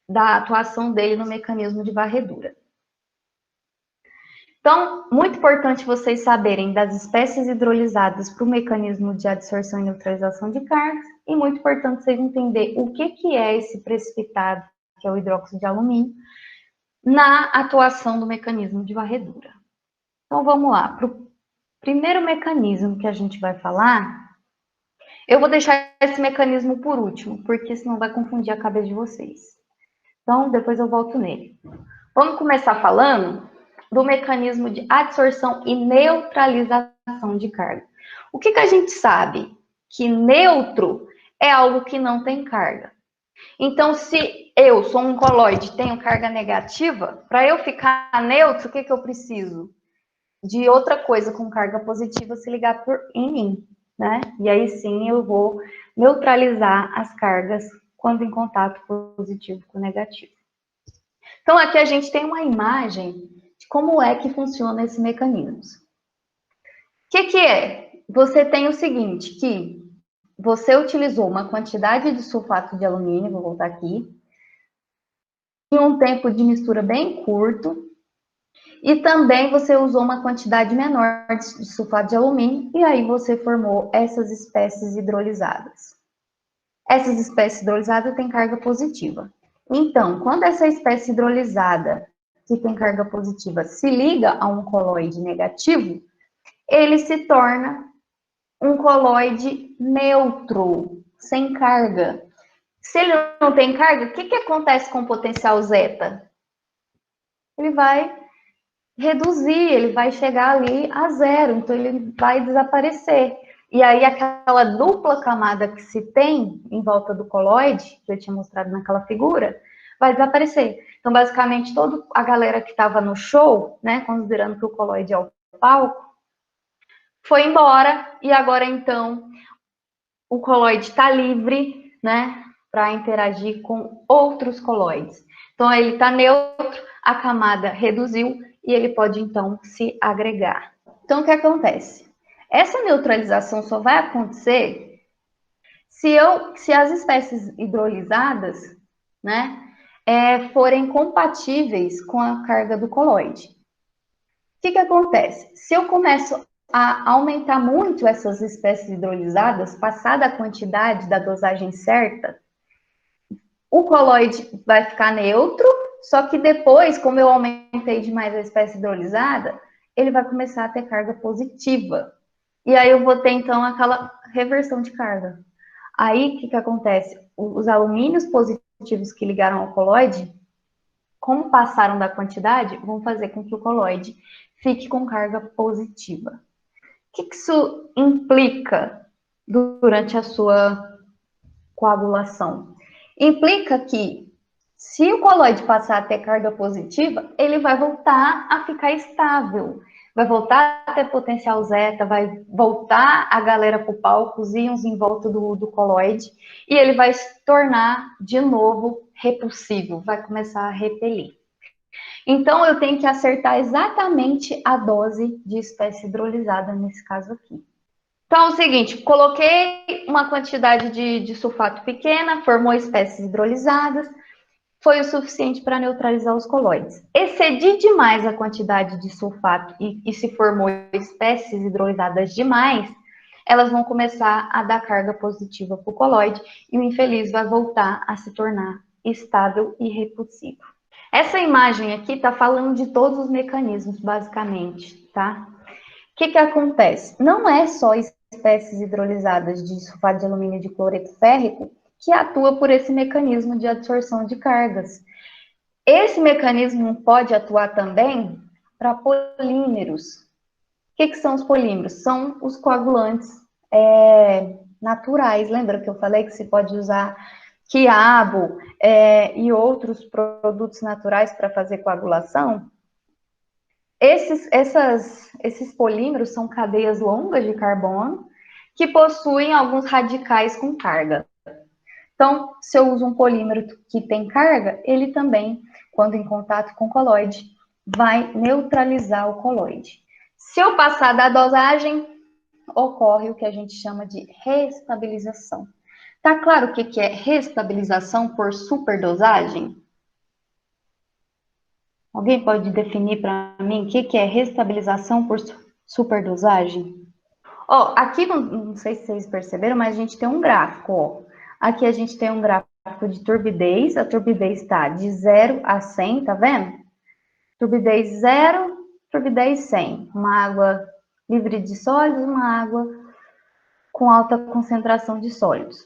da atuação dele no mecanismo de varredura. Então, muito importante vocês saberem das espécies hidrolisadas para o mecanismo de adsorção e neutralização de cargas, e muito importante vocês entenderem o que é esse precipitado, que é o hidróxido de alumínio, na atuação do mecanismo de varredura. Então, vamos lá. Para o primeiro mecanismo que a gente vai falar, eu vou deixar esse mecanismo por último, porque senão vai confundir a cabeça de vocês. Então, depois eu volto nele. Vamos começar falando do mecanismo de adsorção e neutralização de carga. O que a gente sabe? Que neutro é algo que não tem carga. Então, se eu sou um coloide e tenho carga negativa, para eu ficar neutro, o que eu preciso? De outra coisa com carga positiva se ligar em mim, né? E aí sim eu vou neutralizar as cargas quando em contato positivo com negativo. Então, aqui a gente tem uma imagem de como é que funciona esse mecanismo. O que é? Você tem o seguinte, que você utilizou uma quantidade de sulfato de alumínio, vou voltar aqui, em um tempo de mistura bem curto, e também você usou uma quantidade menor de sulfato de alumínio, e aí você formou essas espécies hidrolisadas. Essas espécies hidrolisadas têm carga positiva. Então, quando essa espécie hidrolisada, que tem carga positiva, se liga a um coloide negativo, ele se torna um coloide neutro, sem carga. Se ele não tem carga, o que acontece com o potencial zeta? Ele vai reduzir, ele vai chegar ali a zero, então ele vai desaparecer. E aí aquela dupla camada que se tem em volta do coloide, que eu tinha mostrado naquela figura, vai desaparecer. Então, basicamente, toda a galera que estava no show, né, considerando que o coloide é o palco, foi embora, e agora, então, o coloide está livre, né, para interagir com outros coloides. Então, ele está neutro, a camada reduziu, e ele pode, então, se agregar. Então, o que acontece? Essa neutralização só vai acontecer se as espécies hidrolisadas, né, forem compatíveis com a carga do coloide. O que acontece? Se eu começo a aumentar muito essas espécies hidrolisadas, passada a quantidade da dosagem certa, o coloide vai ficar neutro, só que depois, como eu aumentei demais a espécie hidrolisada, ele vai começar a ter carga positiva. E aí eu vou ter, então, aquela reversão de carga. Aí, o que acontece? Os alumínios positivos que ligaram ao coloide, como passaram da quantidade, vão fazer com que o coloide fique com carga positiva. O que isso implica durante a sua coagulação? Implica que, se o coloide passar a ter carga positiva, ele vai voltar a ficar estável, vai voltar a ter potencial zeta, vai voltar a galera para o palco, os íons em volta do coloide, e ele vai se tornar, de novo, repulsivo, vai começar a repelir. Então, eu tenho que acertar exatamente a dose de espécie hidrolisada nesse caso aqui. Então, é o seguinte, coloquei uma quantidade de sulfato pequena, formou espécies hidrolisadas, foi o suficiente para neutralizar os coloides. Excedi demais a quantidade de sulfato e se formou espécies hidrolisadas demais, elas vão começar a dar carga positiva para o coloide e o infeliz vai voltar a se tornar estável e repulsivo. Essa imagem aqui está falando de todos os mecanismos, basicamente, tá? O que acontece? Não é só espécies hidrolisadas de sulfato de alumínio e de cloreto férrico que atua por esse mecanismo de absorção de cargas. Esse mecanismo pode atuar também para polímeros. O que são os polímeros? São os coagulantes naturais. Lembra que eu falei que se pode usar quiabo e outros produtos naturais para fazer coagulação? Esses polímeros são cadeias longas de carbono que possuem alguns radicais com carga. Então, se eu uso um polímero que tem carga, ele também, quando em contato com o coloide, vai neutralizar o coloide. Se eu passar da dosagem, ocorre o que a gente chama de reestabilização. Tá claro o que é reestabilização por superdosagem? Alguém pode definir para mim o que é restabilização por superdosagem? Ó, aqui, não sei se vocês perceberam, mas a gente tem um gráfico, ó. Aqui a gente tem um gráfico de turbidez, a turbidez está de 0 a 100, tá vendo? Turbidez 0, turbidez 100. Uma água livre de sólidos, uma água com alta concentração de sólidos.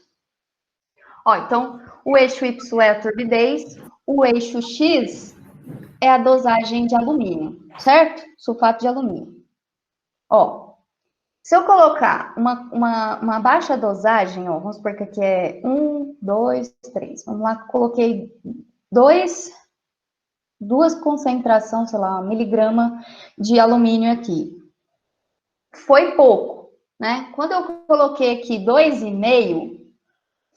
Ó, então, o eixo Y é a turbidez, o eixo X é a dosagem de alumínio, certo? Sulfato de alumínio. Ó, se eu colocar uma baixa dosagem, ó, vamos supor que aqui é 1, 2, 3. Vamos lá, coloquei duas concentrações, sei lá, 1 miligrama de alumínio aqui. Foi pouco, né? Quando eu coloquei aqui 2,5,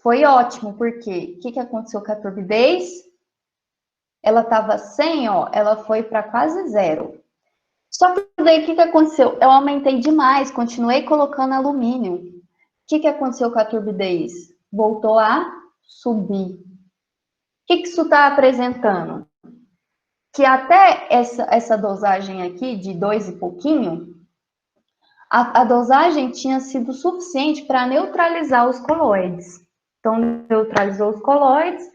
foi ótimo, porque o que aconteceu com a turbidez? Ela estava 100, ó, ela foi para quase 0. Só que daí o que aconteceu? Eu aumentei demais, continuei colocando alumínio. O que aconteceu com a turbidez? Voltou a subir. O que isso está apresentando? Que até essa dosagem aqui, de 2 e pouquinho, a dosagem tinha sido suficiente para neutralizar os coloides. Então, neutralizou os coloides,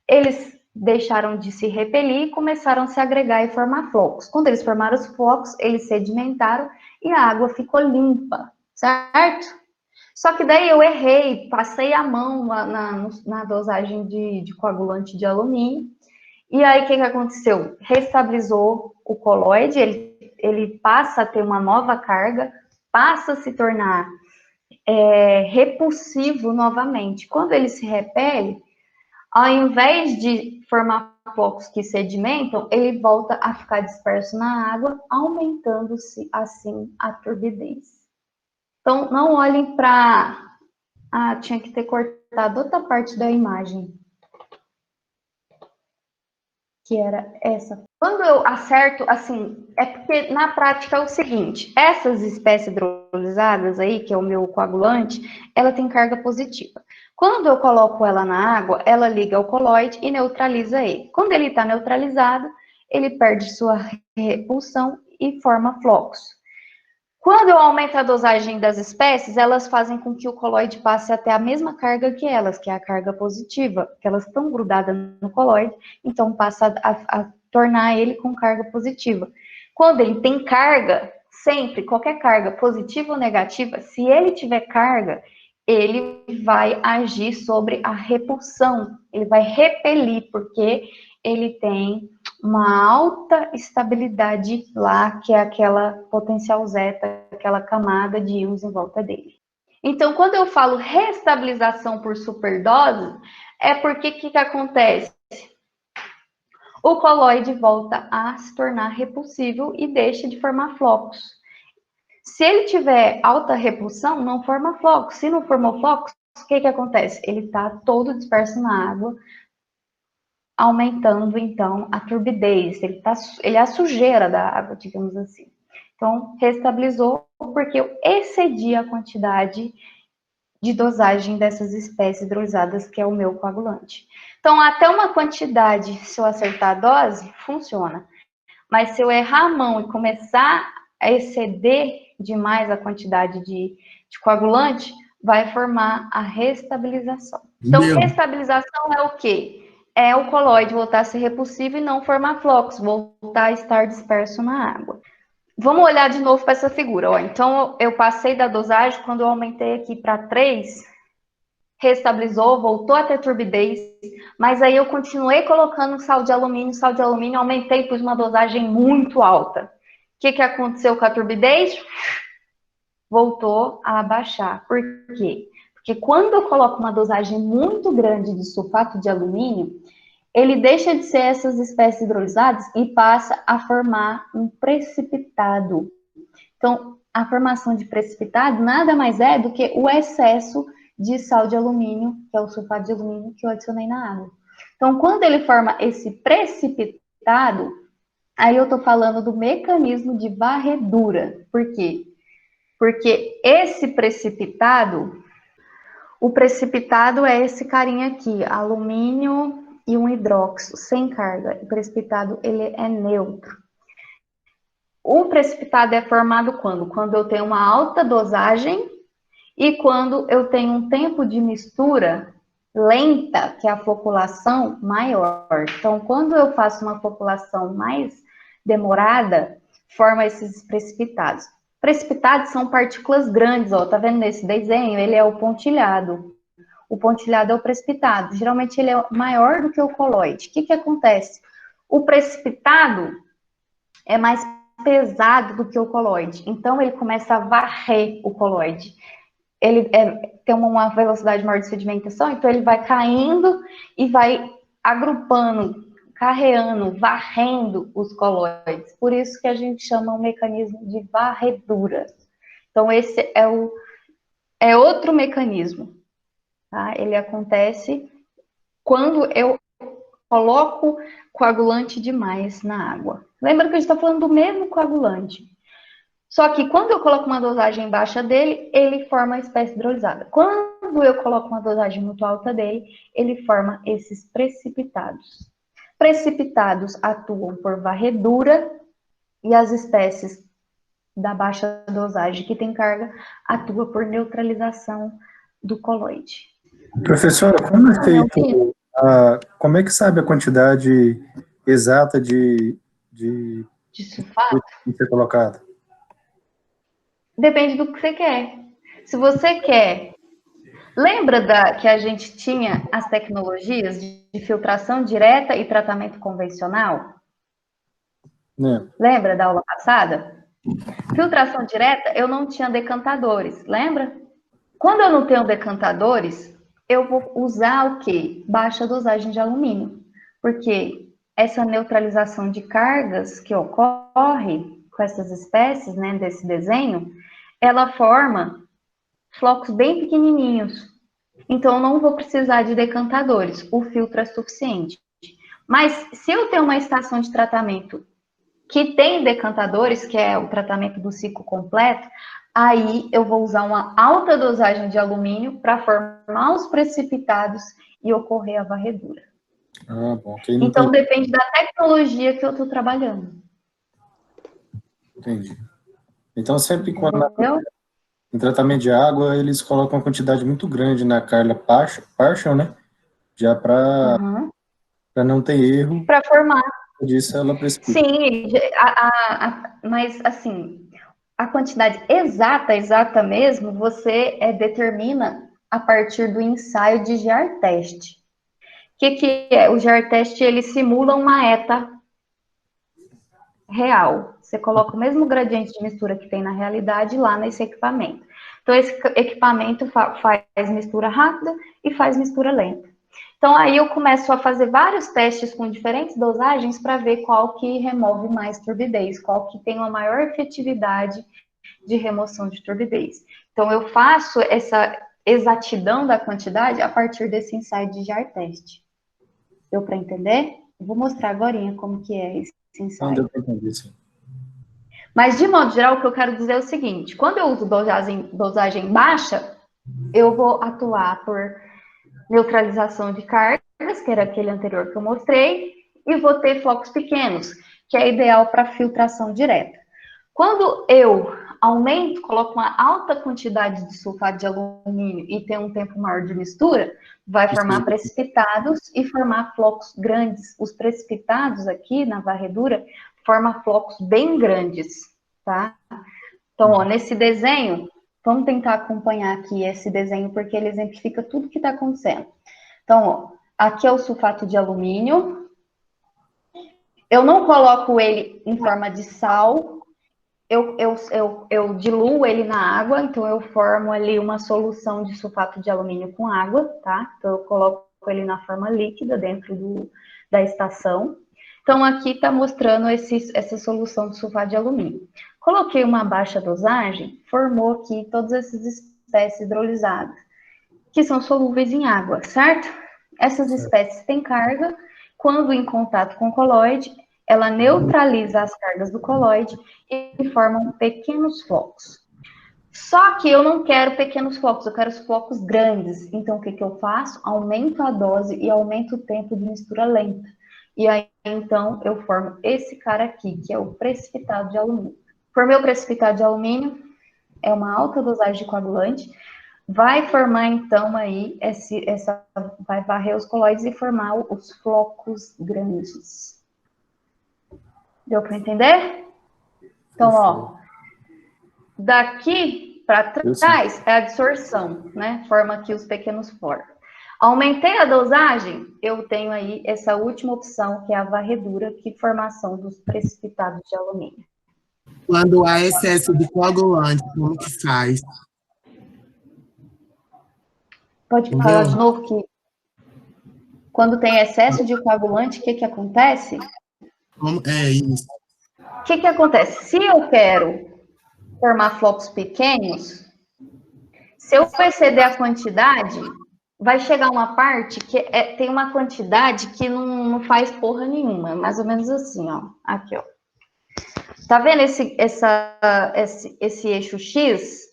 eles deixaram de se repelir e começaram a se agregar e formar flocos. Quando eles formaram os flocos, eles sedimentaram e a água ficou limpa, certo? Só que daí eu errei, passei a mão na dosagem de coagulante de alumínio. E aí, o que aconteceu? Restabilizou o coloide, ele passa a ter uma nova carga, passa a se tornar repulsivo novamente. Quando ele se repele, ao invés de formar flocos que sedimentam, ele volta a ficar disperso na água, aumentando-se assim a turbidez. Então, não olhem para... Ah, tinha que ter cortado outra parte da imagem, que era essa. Quando eu acerto, assim, é porque na prática é o seguinte, essas espécies hidrolisadas aí, que é o meu coagulante, ela tem carga positiva. Quando eu coloco ela na água, ela liga ao coloide e neutraliza ele. Quando ele está neutralizado, ele perde sua repulsão e forma flocos. Quando eu aumento a dosagem das espécies, elas fazem com que o coloide passe a ter a mesma carga que elas, que é a carga positiva, porque elas estão grudadas no coloide, então passa a tornar ele com carga positiva. Quando ele tem carga, sempre, qualquer carga, positiva ou negativa, se ele tiver carga, ele vai agir sobre a repulsão, ele vai repelir, porque ele tem uma alta estabilidade lá, que é aquela potencial zeta, aquela camada de íons em volta dele. Então, quando eu falo restabilização por superdose, é porque o que acontece? O coloide volta a se tornar repulsível e deixa de formar flocos. Se ele tiver alta repulsão, não forma flocos. Se não formou flocos, o que acontece? Ele está todo disperso na água, aumentando, então, a turbidez. Ele é a sujeira da água, digamos assim. Então, restabilizou porque eu excedi a quantidade de dosagem dessas espécies hidrolisadas, que é o meu coagulante. Então, até uma quantidade, se eu acertar a dose, funciona. Mas se eu errar a mão e começar a exceder demais a quantidade de coagulante, vai formar a restabilização. Então, restabilização é o quê? É o coloide voltar a ser repulsivo e não formar flocos, voltar a estar disperso na água. Vamos olhar de novo para essa figura. Ó. Então, eu passei da dosagem, quando eu aumentei aqui para 3, restabilizou, voltou a ter turbidez, mas aí eu continuei colocando sal de alumínio, aumentei, pus uma dosagem muito alta. O que aconteceu com a turbidez? Voltou a abaixar. Por quê? Porque quando eu coloco uma dosagem muito grande de sulfato de alumínio, ele deixa de ser essas espécies hidrolisadas e passa a formar um precipitado. Então, a formação de precipitado nada mais é do que o excesso de sal de alumínio, que é o sulfato de alumínio que eu adicionei na água. Então, quando ele forma esse precipitado, aí eu estou falando do mecanismo de varredura. Por quê? Porque esse precipitado, o precipitado é esse carinha aqui, alumínio e um hidróxido sem carga. O precipitado, ele é neutro. O precipitado é formado quando? Quando eu tenho uma alta dosagem e quando eu tenho um tempo de mistura lenta, que é a floculação maior. Então, quando eu faço uma floculação mais demorada, forma esses precipitados. Precipitados são partículas grandes, ó, tá vendo nesse desenho? Ele é o pontilhado. O pontilhado é o precipitado. Geralmente ele é maior do que o coloide. O que que acontece? O precipitado é mais pesado do que o coloide. Então ele começa a varrer o coloide. Ele tem uma velocidade maior de sedimentação, então ele vai caindo e vai agrupando, carreando, varrendo os coloides. Por isso que a gente chama o mecanismo de varredura. Então esse é outro mecanismo. Tá? Ele acontece quando eu coloco coagulante demais na água. Lembra que a gente está falando do mesmo coagulante. Só que quando eu coloco uma dosagem baixa dele, ele forma a espécie hidrolisada. Quando eu coloco uma dosagem muito alta dele, ele forma esses precipitados. Precipitados atuam por varredura e as espécies da baixa dosagem que tem carga atuam por neutralização do coloide.
Professora, como é feito, como é que sabe a quantidade exata de
sulfato?
que ser colocado?
Depende do que você quer. Se você quer... Lembra que a gente tinha as tecnologias de filtração direta e tratamento convencional? Lembra da aula passada? Filtração direta, eu não tinha decantadores, lembra? Quando eu não tenho decantadores, eu vou usar o quê? Baixa dosagem de alumínio. Porque essa neutralização de cargas que ocorre com essas espécies, né, desse desenho, ela forma flocos bem pequenininhos. Então, eu não vou precisar de decantadores. O filtro é suficiente. Mas, se eu tenho uma estação de tratamento que tem decantadores, que é o tratamento do ciclo completo, aí eu vou usar uma alta dosagem de alumínio para formar os precipitados e ocorrer a varredura.
Bom,
então, depende da tecnologia que eu estou trabalhando.
Entendi. Então, sempre quando em tratamento de água, eles colocam uma quantidade muito grande na carga partial, né? Já para não ter erro.
Para formar.
Disso ela precipita.
Sim, mas assim, a quantidade exata mesmo, você determina a partir do ensaio de GR-teste. O que é? O GR-teste, ele simula uma ETA real. Você coloca o mesmo gradiente de mistura que tem na realidade lá nesse equipamento. Então, esse equipamento faz mistura rápida e faz mistura lenta. Então, aí eu começo a fazer vários testes com diferentes dosagens para ver qual que remove mais turbidez, qual que tem uma maior efetividade de remoção de turbidez. Então, eu faço essa exatidão da quantidade a partir desse ensaio de GR-teste. Deu para entender? Eu vou mostrar agora como que é esse ensaio.
Não deu para entender, sim.
Mas, de modo geral, o que eu quero dizer é o seguinte: quando eu uso dosagem baixa, eu vou atuar por neutralização de cargas, que era aquele anterior que eu mostrei, e vou ter flocos pequenos, que é ideal para filtração direta. Quando eu aumento, coloco uma alta quantidade de sulfato de alumínio e tem um tempo maior de mistura, vai formar precipitados e formar flocos grandes. Os precipitados aqui na varredura formam flocos bem grandes, tá? Então, ó, nesse desenho, vamos tentar acompanhar aqui esse desenho, porque ele exemplifica tudo que está acontecendo. Então, ó, aqui é o sulfato de alumínio. Eu não coloco ele em forma de sal, eu diluo ele na água, então eu formo ali uma solução de sulfato de alumínio com água, tá? Então, eu coloco ele na forma líquida dentro da estação. Então, aqui está mostrando essa solução de sulfato de alumínio. Coloquei uma baixa dosagem, formou aqui todas essas espécies hidrolisadas, que são solúveis em água, certo? Essas espécies têm carga, quando em contato com o coloide, ela neutraliza as cargas do coloide e formam pequenos flocos. Só que eu não quero pequenos flocos, eu quero os flocos grandes. Então, o que eu faço? Aumento a dose e aumento o tempo de mistura lenta. E aí, então, eu formo esse cara aqui, que é o precipitado de alumínio. Formei o precipitado de alumínio, é uma alta dosagem de coagulante, vai formar, então, aí, vai varrer os colóides e formar os flocos grandes. Deu para entender? Então, ó, daqui para trás é a absorção, né? Forma aqui os pequenos flocos. Aumentei a dosagem, eu tenho aí essa última opção, que é a varredura, que é a formação dos precipitados de alumínio.
Quando há excesso de coagulante, como que faz?
Pode falar de novo que quando tem excesso de coagulante, o que acontece?
Como é isso?
O que acontece? Se eu quero formar flocos pequenos, se eu exceder a quantidade, vai chegar uma parte que tem uma quantidade que não faz porra nenhuma. É mais ou menos assim, ó. Aqui, ó. Tá vendo esse eixo X?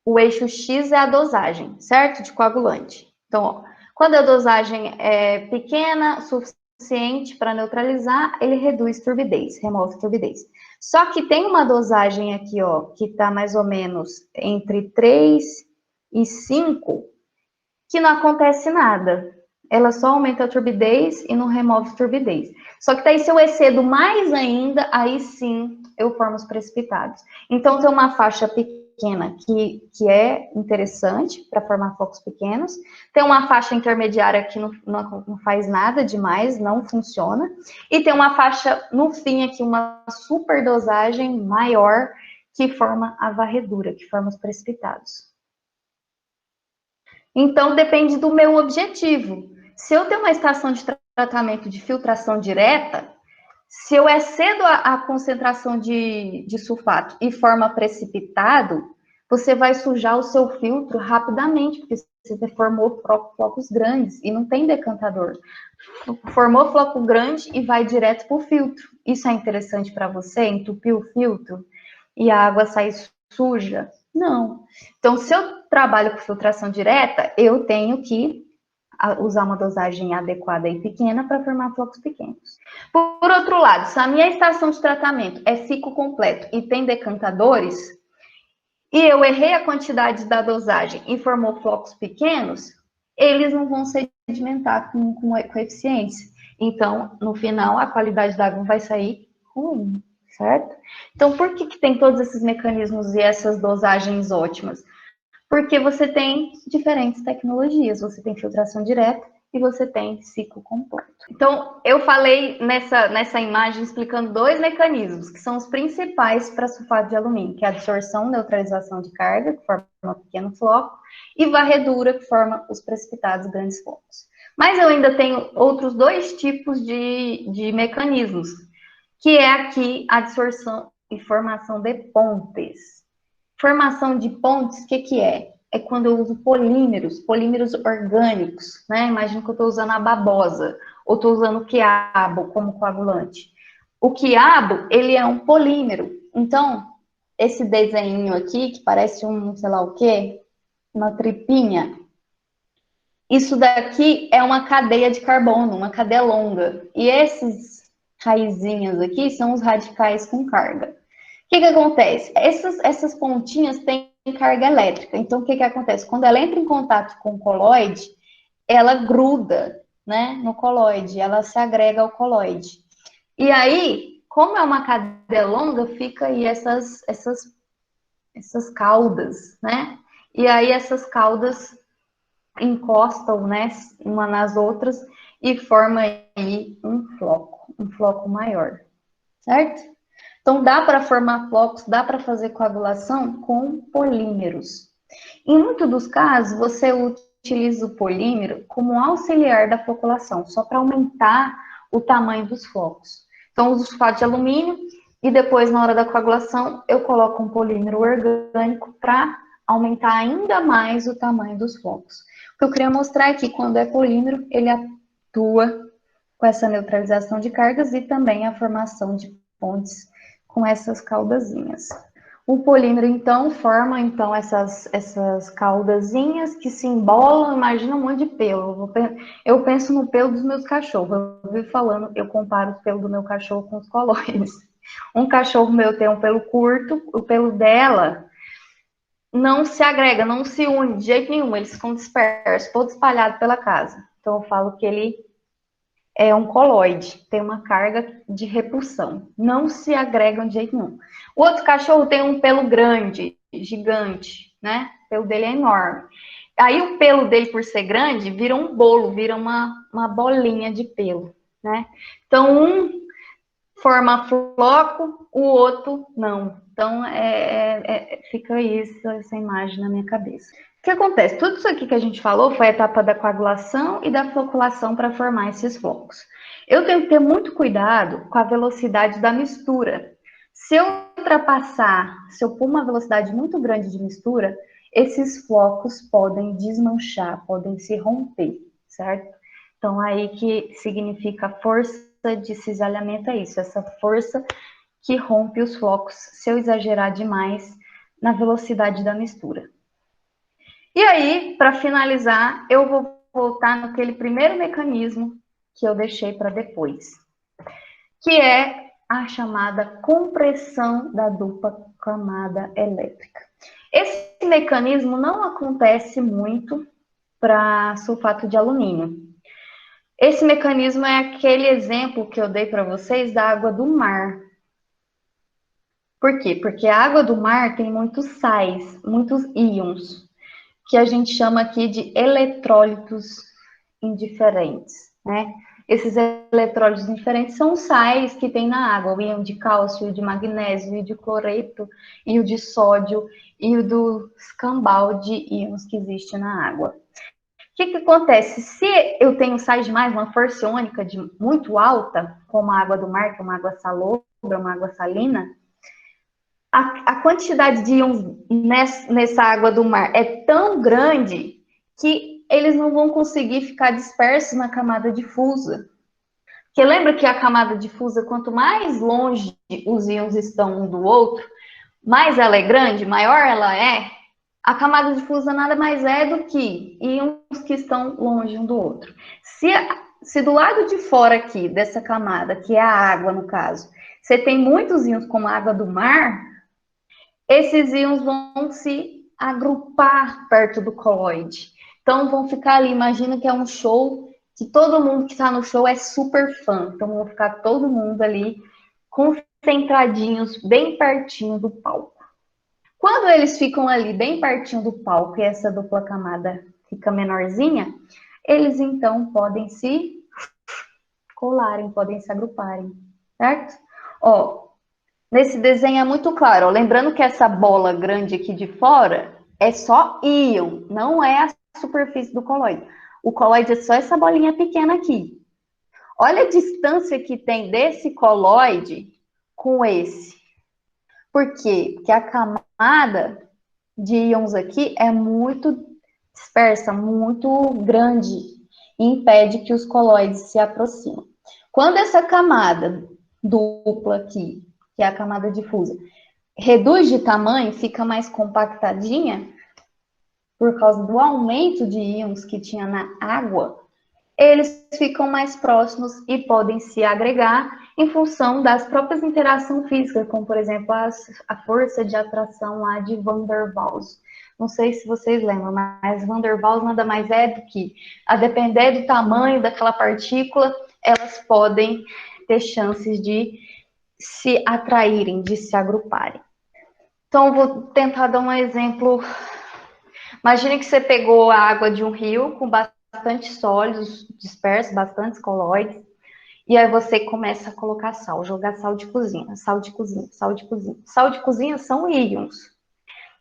O eixo X é a dosagem, certo? De coagulante. Então, ó, quando a dosagem é pequena, suficiente para neutralizar, ele reduz turbidez, remove turbidez. Só que tem uma dosagem aqui, ó, que está mais ou menos entre 3 e 5, que não acontece nada. Ela só aumenta a turbidez e não remove turbidez. Só que daí, se eu excedo mais ainda, aí sim eu formo os precipitados. Então, tem uma faixa pequena que é interessante para formar flocos pequenos. Tem uma faixa intermediária que não faz nada demais, não funciona. E tem uma faixa, no fim, aqui, uma superdosagem maior, que forma a varredura, que forma os precipitados. Então, depende do meu objetivo. Se eu tenho uma estação de tratamento de filtração direta, se eu excedo a concentração de sulfato e forma precipitado, você vai sujar o seu filtro rapidamente, porque você formou flocos grandes e não tem decantador. Formou floco grande e vai direto para o filtro. Isso é interessante para você? Entupir o filtro e a água sai suja? Não. Então, se eu trabalho com filtração direta, eu tenho que usar uma dosagem adequada e pequena para formar flocos pequenos. Por outro lado, se a minha estação de tratamento é ciclo completo e tem decantadores, e eu errei a quantidade da dosagem e formou flocos pequenos, eles não vão sedimentar com eficiência. Então, no final, a qualidade da água vai sair ruim, certo? Então, por que tem todos esses mecanismos e essas dosagens ótimas? Porque você tem diferentes tecnologias, você tem filtração direta e você tem ciclo completo. Então, eu falei nessa imagem explicando dois mecanismos, que são os principais para sulfato de alumínio, que é a absorção, neutralização de carga, que forma um pequeno floco, e varredura, que forma os precipitados grandes flocos. Mas eu ainda tenho outros dois tipos de mecanismos, que é aqui a absorção e formação de pontes. Formação de pontes, o que é? É quando eu uso polímeros orgânicos, né? Imagina que eu estou usando a babosa, ou estou usando o quiabo como coagulante. O quiabo, ele é um polímero. Então, esse desenho aqui, que parece um, sei lá o quê, uma tripinha, isso daqui é uma cadeia de carbono, uma cadeia longa. E esses raizinhas aqui são os radicais com carga. O que acontece? Essas pontinhas têm carga elétrica. Então, o que acontece? Quando ela entra em contato com o coloide, ela gruda, né, no coloide, ela se agrega ao coloide. E aí, como é uma cadeia longa, fica aí essas caudas, né? E aí essas caudas encostam, né, uma nas outras e forma aí um floco maior, certo? Então, dá para formar flocos, dá para fazer coagulação com polímeros. Em muitos dos casos, você utiliza o polímero como auxiliar da floculação, só para aumentar o tamanho dos flocos. Então, uso sulfato de alumínio e depois, na hora da coagulação, eu coloco um polímero orgânico para aumentar ainda mais o tamanho dos flocos. O que eu queria mostrar é que quando é polímero, ele atua com essa neutralização de cargas e também a formação de pontes com essas caudazinhas. O polímero, então, forma então essas caudazinhas que se embolam, imagina um monte de pelo. Eu penso no pelo dos meus cachorros. Eu vivo falando, eu comparo o pelo do meu cachorro com os colóides. Um cachorro meu tem um pelo curto, o pelo dela não se agrega, não se une de jeito nenhum, eles ficam dispersos, todos espalhados pela casa. Então eu falo que ele é um colóide, tem uma carga de repulsão, não se agregam de jeito nenhum. O outro cachorro tem um pelo grande, gigante, né? O pelo dele é enorme. Aí o pelo dele, por ser grande, vira um bolo, vira uma bolinha de pelo, né? Então um forma floco, o outro não. Então fica isso, essa imagem na minha cabeça. O que acontece? Tudo isso aqui que a gente falou foi a etapa da coagulação e da floculação para formar esses flocos. Eu tenho que ter muito cuidado com a velocidade da mistura. Se eu ultrapassar, se eu pôr uma velocidade muito grande de mistura, esses flocos podem desmanchar, podem se romper, certo? Então, aí que significa força de cisalhamento é isso, essa força que rompe os flocos se eu exagerar demais na velocidade da mistura. E aí, para finalizar, eu vou voltar naquele primeiro mecanismo que eu deixei para depois, que é a chamada compressão da dupla camada elétrica. Esse mecanismo não acontece muito para sulfato de alumínio. Esse mecanismo é aquele exemplo que eu dei para vocês da água do mar. Por quê? Porque a água do mar tem muitos sais, muitos íons, que a gente chama aqui de eletrólitos indiferentes, né? Esses eletrólitos indiferentes são os sais que tem na água, o íon de cálcio, o de magnésio, o de cloreto, e o de sódio, e o do escambau de íons que existe na água. O que acontece? Se eu tenho sais demais, uma força iônica muito alta, como a água do mar, que é uma água salobra, uma água salina, a quantidade de íons nessa água do mar é tão grande que eles não vão conseguir ficar dispersos na camada difusa. Porque lembra que a camada difusa, quanto mais longe os íons estão um do outro, mais ela é grande, maior ela é. A camada difusa nada mais é do que íons que estão longe um do outro. Se do lado de fora aqui, dessa camada, que é a água no caso, você tem muitos íons como a água do mar, esses íons vão se agrupar perto do colóide. Então vão ficar ali, imagina que é um show, que todo mundo que está no show é super fã. Então vão ficar todo mundo ali concentradinhos, bem pertinho do palco. Quando eles ficam ali bem pertinho do palco e essa dupla camada fica menorzinha, eles então podem se colarem, podem se agruparem, certo? Ó, nesse desenho é muito claro, ó, lembrando que essa bola grande aqui de fora é só íon, não é a superfície do colóide. O colóide é só essa bolinha pequena aqui. Olha a distância que tem desse colóide com esse. Por quê? Porque a camada de íons aqui é muito dispersa, muito grande, e impede que os colóides se aproximem. Quando essa camada dupla aqui, que é a camada difusa, reduz de tamanho, fica mais compactadinha, por causa do aumento de íons que tinha na água, eles ficam mais próximos e podem se agregar em função das próprias interações físicas, como, por exemplo, a força de atração lá de Van der Waals. Não sei se vocês lembram, mas Van der Waals nada mais é do que, a depender do tamanho daquela partícula, elas podem ter chances de se atraírem, de se agruparem. Então, vou tentar dar um exemplo. Imagine que você pegou a água de um rio com bastante sólidos dispersos, bastante colóides, e aí você começa a colocar sal, jogar sal de cozinha, sal de cozinha, sal de cozinha. Sal de cozinha são íons.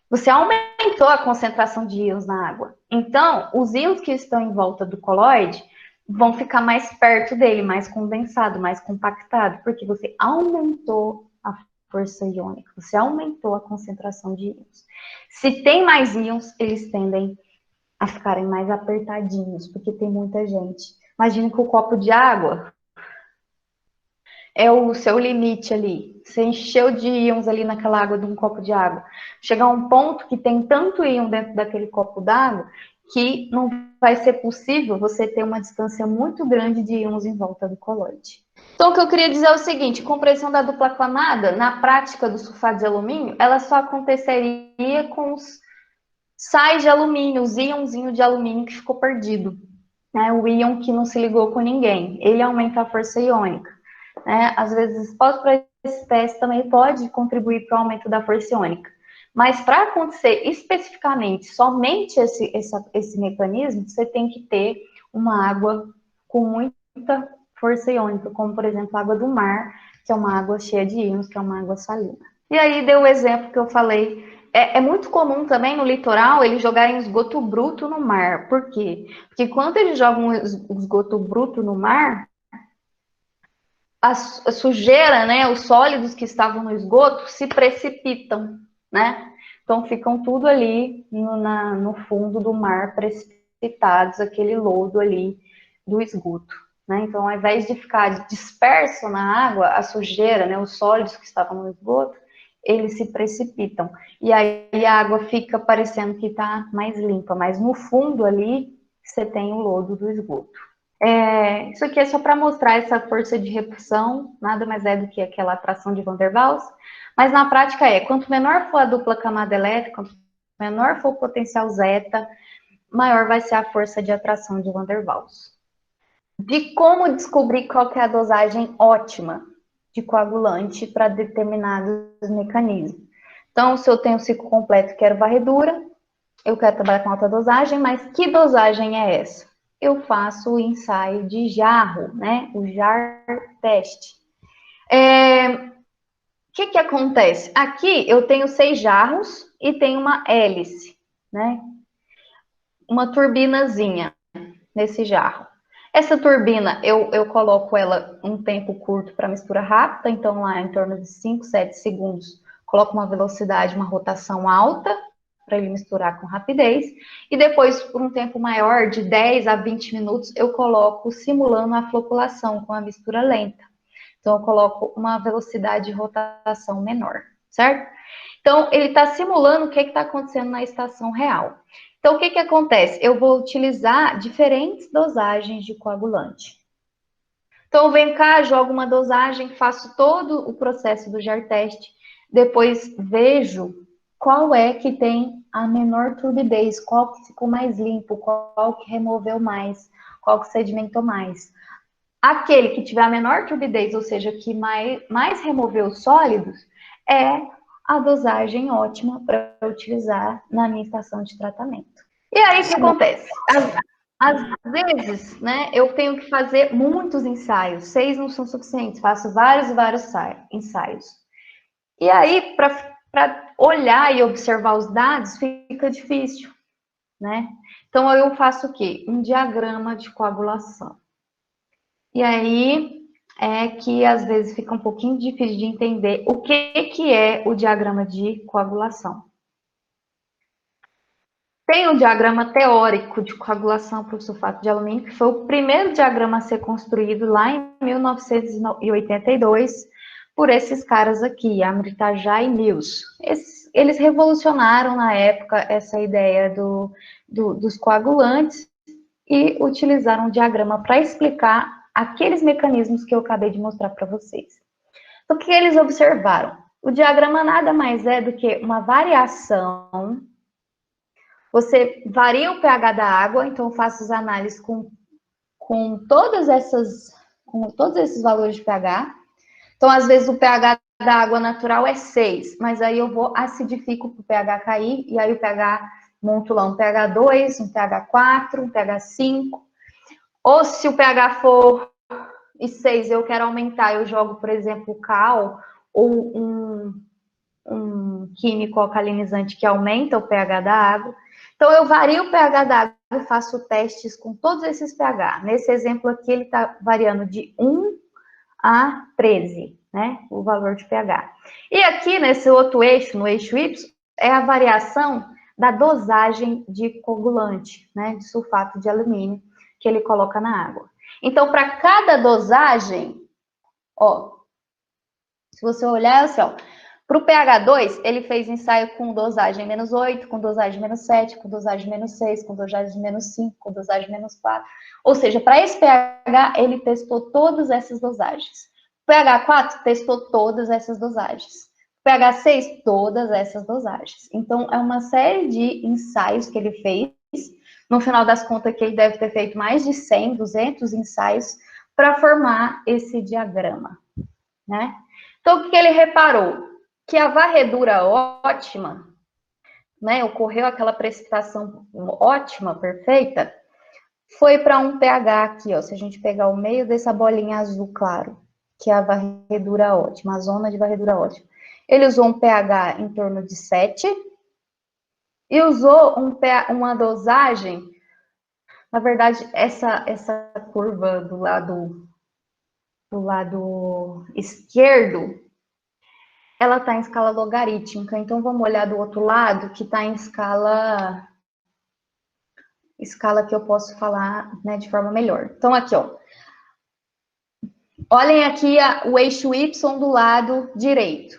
Você aumentou a concentração de íons na água. Então, os íons que estão em volta do colóide vão ficar mais perto dele, mais condensado, mais compactado, porque você aumentou a força iônica, você aumentou a concentração de íons. Se tem mais íons, eles tendem a ficarem mais apertadinhos, porque tem muita gente. Imagina que o copo de água é o seu limite ali. Você encheu de íons ali naquela água de um copo de água. Chegar a um ponto que tem tanto íon dentro daquele copo d'água que não vai ser possível você ter uma distância muito grande de íons em volta do colóide. Então, o que eu queria dizer é o seguinte, compressão da dupla camada, na prática do sulfato de alumínio, ela só aconteceria com os sais de alumínio, os íonzinhos de alumínio que ficou perdido. Né? O íon que não se ligou com ninguém. Ele aumenta a força iônica. Né? Às vezes, exposto para espécie também pode contribuir para o aumento da força iônica. Mas para acontecer especificamente somente esse mecanismo, você tem que ter uma água com muita força iônica, como por exemplo a água do mar, que é uma água cheia de íons, que é uma água salina. E aí deu o exemplo que eu falei. É muito comum também no litoral eles jogarem esgoto bruto no mar. Por quê? Porque quando eles jogam esgoto bruto no mar, a sujeira, né, os sólidos que estavam no esgoto se precipitam, né? Então ficam tudo ali no fundo do mar precipitados, aquele lodo ali do esgoto, né? Então, ao invés de ficar disperso na água, a sujeira, né, os sólidos que estavam no esgoto, eles se precipitam. E aí a água fica parecendo que está mais limpa, mas no fundo ali você tem o lodo do esgoto. Isso aqui é só para mostrar essa força de repulsão, nada mais é do que aquela atração de Van der Waals, mas na prática quanto menor for a dupla camada elétrica, quanto menor for o potencial zeta, maior vai ser a força de atração de Van der Waals. De como descobrir qual que é a dosagem ótima de coagulante para determinados mecanismos. Então, se eu tenho o ciclo completo e quero varredura, eu quero trabalhar com alta dosagem, mas que dosagem é essa? Eu faço o ensaio de jarro, né? O jar test. O que acontece? Aqui eu tenho 6 jarros e tenho uma hélice, né? Uma turbinazinha nesse jarro. Essa turbina, eu coloco ela um tempo curto para mistura rápida, então lá em torno de 5, 7 segundos, coloco uma velocidade, uma rotação alta, para ele misturar com rapidez, e depois, por um tempo maior, de 10 a 20 minutos, eu coloco simulando a floculação com a mistura lenta. Então, eu coloco uma velocidade de rotação menor, certo? Então, ele está simulando o que está acontecendo na estação real. Então, o que acontece? Eu vou utilizar diferentes dosagens de coagulante. Então, eu venho cá, jogo uma dosagem, faço todo o processo do jar test, depois vejo qual é que tem a menor turbidez, qual que ficou mais limpo, qual que removeu mais, qual que sedimentou mais. Aquele que tiver a menor turbidez, ou seja, que mais removeu os sólidos, é a dosagem ótima para utilizar na minha estação de tratamento. E aí, o que acontece? Às vezes, né, eu tenho que fazer muitos ensaios, 6 não são suficientes, faço vários ensaios. E aí, para olhar e observar os dados, fica difícil, né? Então, eu faço o quê? Um diagrama de coagulação. E aí é que às vezes fica um pouquinho difícil de entender o que é o diagrama de coagulação. Tem um diagrama teórico de coagulação para o sulfato de alumínio, que foi o primeiro diagrama a ser construído lá em 1982 por esses caras aqui, Amritajá e Mills. Eles revolucionaram na época essa ideia dos coagulantes e utilizaram um diagrama para explicar aqueles mecanismos que eu acabei de mostrar para vocês. Então, o que eles observaram? O diagrama nada mais é do que uma variação. Você varia o pH da água, então eu faço as análises com todos esses valores de pH. Então, às vezes, o pH da água natural é 6, mas aí eu vou acidifico para o pH cair, e aí o pH, monto lá um pH 2, um pH 4, um pH 5. Ou se o pH for 6, eu quero aumentar, eu jogo, por exemplo, cal ou um químico alcalinizante que aumenta o pH da água. Então, eu vario o pH da água e faço testes com todos esses pH. Nesse exemplo aqui, ele está variando de 1 a 13, né? O valor de pH. E aqui, nesse outro eixo, no eixo Y, é a variação da dosagem de coagulante, né? De sulfato de alumínio que ele coloca na água. Então, para cada dosagem, ó, Se você olhar, é assim, ó, para o pH 2, ele fez ensaio com dosagem -8, com dosagem -7, com dosagem -6, com dosagem -5, com dosagem -4. Ou seja, para esse pH, ele testou todas essas dosagens. O pH 4 testou todas essas dosagens. O pH 6, todas essas dosagens. Então, é uma série de ensaios que ele fez. No final das contas, que ele deve ter feito mais de 100, 200 ensaios para formar esse diagrama, né? Então, o que ele reparou? Que a varredura ótima, né, ocorreu aquela precipitação ótima, perfeita, foi para um pH aqui, ó, se a gente pegar o meio dessa bolinha azul claro, que é a varredura ótima, a zona de varredura ótima. Ele usou um pH em torno de 7 e usou uma dosagem, na verdade, essa curva do lado esquerdo, ela está em escala logarítmica. Então, vamos olhar do outro lado, que está em escala que eu posso falar, né, de forma melhor. Então, aqui, ó. Olhem aqui o eixo Y do lado direito.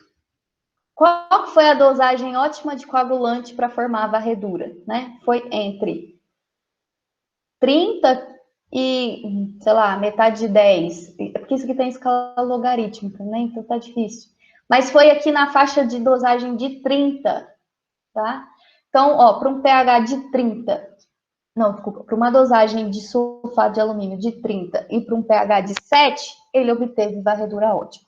Qual foi a dosagem ótima de coagulante para formar a varredura, né? Foi entre 30 e, sei lá, metade de 10. Porque isso aqui tem escala logarítmica, né? Então tá difícil. Mas foi aqui na faixa de dosagem de 30, tá? Então, ó, para um pH de 30, não, desculpa, para uma dosagem de sulfato de alumínio de 30 e para um pH de 7, ele obteve varredura ótima.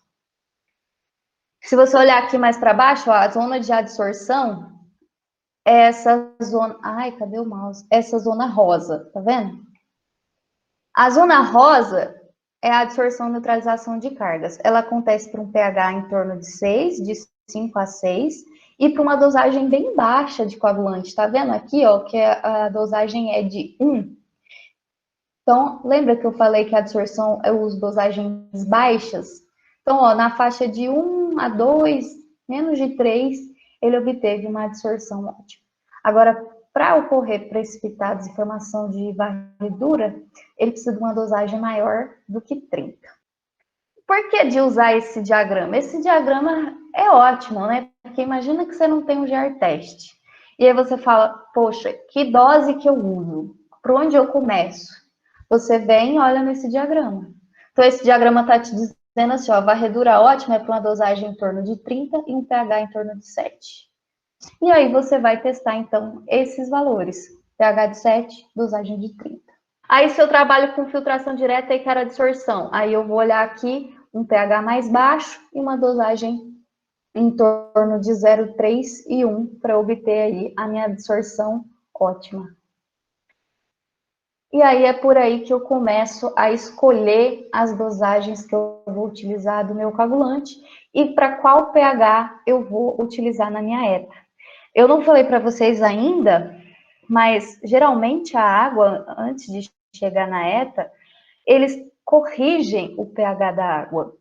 Se você olhar aqui mais para baixo, ó, a zona de adsorção é essa zona... Ai, cadê o mouse? Essa zona rosa, tá vendo? A zona rosa é a adsorção e neutralização de cargas. Ela acontece para um pH em torno de 6, de 5 a 6, e para uma dosagem bem baixa de coagulante. Tá vendo aqui, ó, que a dosagem é de 1. Então, lembra que eu falei que a adsorção eu uso dosagens baixas? Então, ó, na faixa de 1 a 2, menos de 3, ele obteve uma adsorção ótima. Agora, para ocorrer precipitados e formação de varredura, ele precisa de uma dosagem maior do que 30. Por que de usar esse diagrama? Esse diagrama é ótimo, né? Porque imagina que você não tem um GR teste. E aí você fala, poxa, que dose que eu uso? Por onde eu começo? Você vem e olha nesse diagrama. Então, esse diagrama está te dizendo assim, ó, a varredura ótima é para uma dosagem em torno de 30 e um pH em torno de 7. E aí você vai testar, então, esses valores. pH de 7, dosagem de 30. Aí, se eu trabalho com filtração direta e quero adsorção, aí eu vou olhar aqui um pH mais baixo e uma dosagem em torno de 0,3 e 1 para obter aí a minha adsorção ótima. E aí é por aí que eu começo a escolher as dosagens que eu vou utilizar do meu coagulante e para qual pH eu vou utilizar na minha ETA. Eu não falei para vocês ainda, mas geralmente a água, antes de chegar na ETA, eles corrigem o pH da água.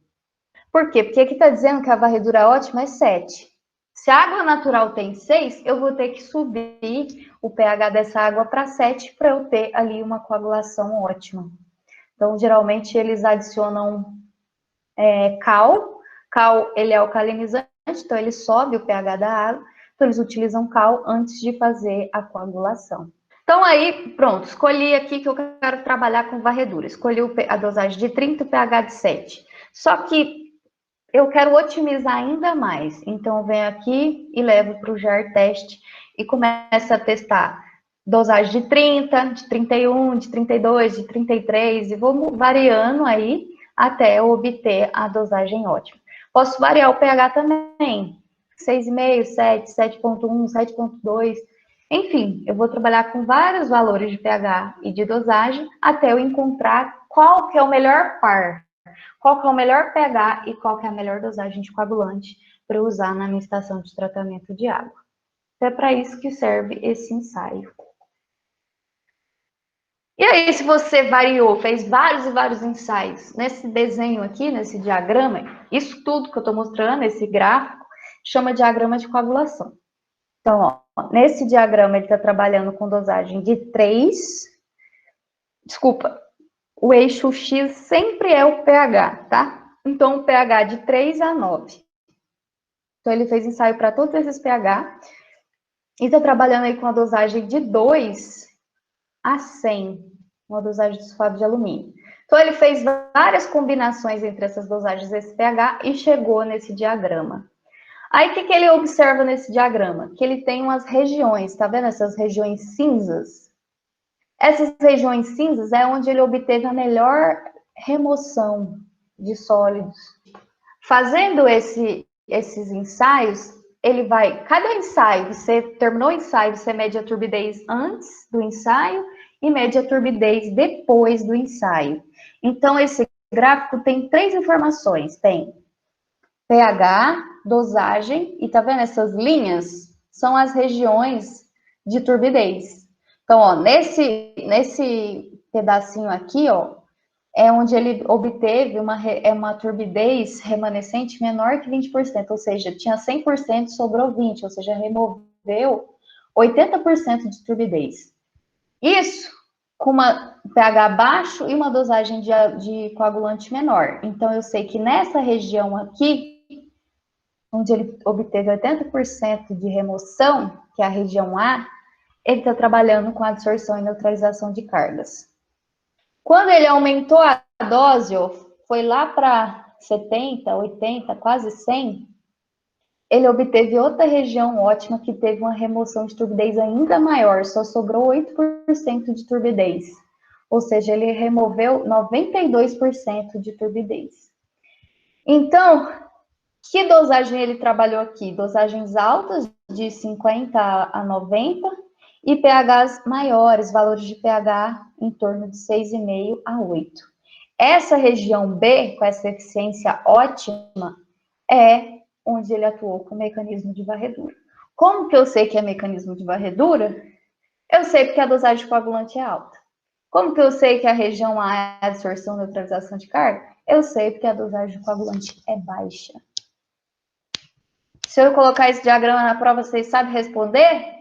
Por quê? Porque aqui está dizendo que a varredura ótima é 7. Se a água natural tem 6, eu vou ter que subir o pH dessa água para 7 para eu ter ali uma coagulação ótima. Então, geralmente, eles adicionam cal. Cal, ele é alcalinizante, então ele sobe o pH da água. Então, eles utilizam cal antes de fazer a coagulação. Então, aí, pronto, escolhi aqui que eu quero trabalhar com varredura. Escolhi a dosagem de 30 e o pH de 7. Só que eu quero otimizar ainda mais. Então, eu venho aqui e levo para o GR teste e começo a testar dosagem de 30, de 31, de 32, de 33 e vou variando aí até eu obter a dosagem ótima. Posso variar o pH também. 6,5, 7, 7,1, 7,2. Enfim, eu vou trabalhar com vários valores de pH e de dosagem até eu encontrar qual que é o melhor par. Qual que é o melhor pH e qual que é a melhor dosagem de coagulante para usar na minha estação de tratamento de água. Então, é para isso que serve esse ensaio. E aí, se você variou, fez vários e vários ensaios, nesse desenho aqui, nesse diagrama, isso tudo que eu estou mostrando, esse gráfico, chama diagrama de coagulação. Então, ó, nesse diagrama ele está trabalhando com dosagem de 3, desculpa, o eixo X sempre é o pH, tá? então, um pH de 3 a 9. Então, ele fez ensaio para todos esses pH e está trabalhando aí com a dosagem de 2 a 100, uma dosagem de sulfato de alumínio. Então, ele fez várias combinações entre essas dosagens desse pH e chegou nesse diagrama. Aí, o que ele observa nesse diagrama? Que ele tem umas regiões, tá vendo essas regiões cinzas? Essas regiões cinzas é onde ele obteve a melhor remoção de sólidos. Fazendo esses ensaios, ele vai... Cada ensaio, você terminou o ensaio, você mede a turbidez antes do ensaio e mede a turbidez depois do ensaio. Então, esse gráfico tem 3 informações. Tem pH, dosagem, e tá vendo essas linhas? São as regiões de turbidez. Então, ó, nesse pedacinho aqui, ó, é onde ele obteve uma turbidez remanescente menor que 20%, ou seja, tinha 100%, sobrou 20%, ou seja, removeu 80% de turbidez. Isso com uma pH baixo e uma dosagem de coagulante menor. Então, eu sei que nessa região aqui, onde ele obteve 80% de remoção, que é a região A, ele está trabalhando com adsorção e neutralização de cargas. Quando ele aumentou a dose, foi lá para 70, 80, quase 100, ele obteve outra região ótima que teve uma remoção de turbidez ainda maior, só sobrou 8% de turbidez. Ou seja, ele removeu 92% de turbidez. Então, que dosagem ele trabalhou aqui? Dosagens altas, de 50 a 90, e pHs maiores, valores de pH em torno de 6,5 a 8. Essa região B, com essa eficiência ótima, é onde ele atuou com o mecanismo de varredura. Como que eu sei que é mecanismo de varredura? Eu sei porque a dosagem de coagulante é alta. Como que eu sei que a região A é a absorção e neutralização de carga? Eu sei porque a dosagem de coagulante é baixa. Se eu colocar esse diagrama na prova, vocês sabem responder?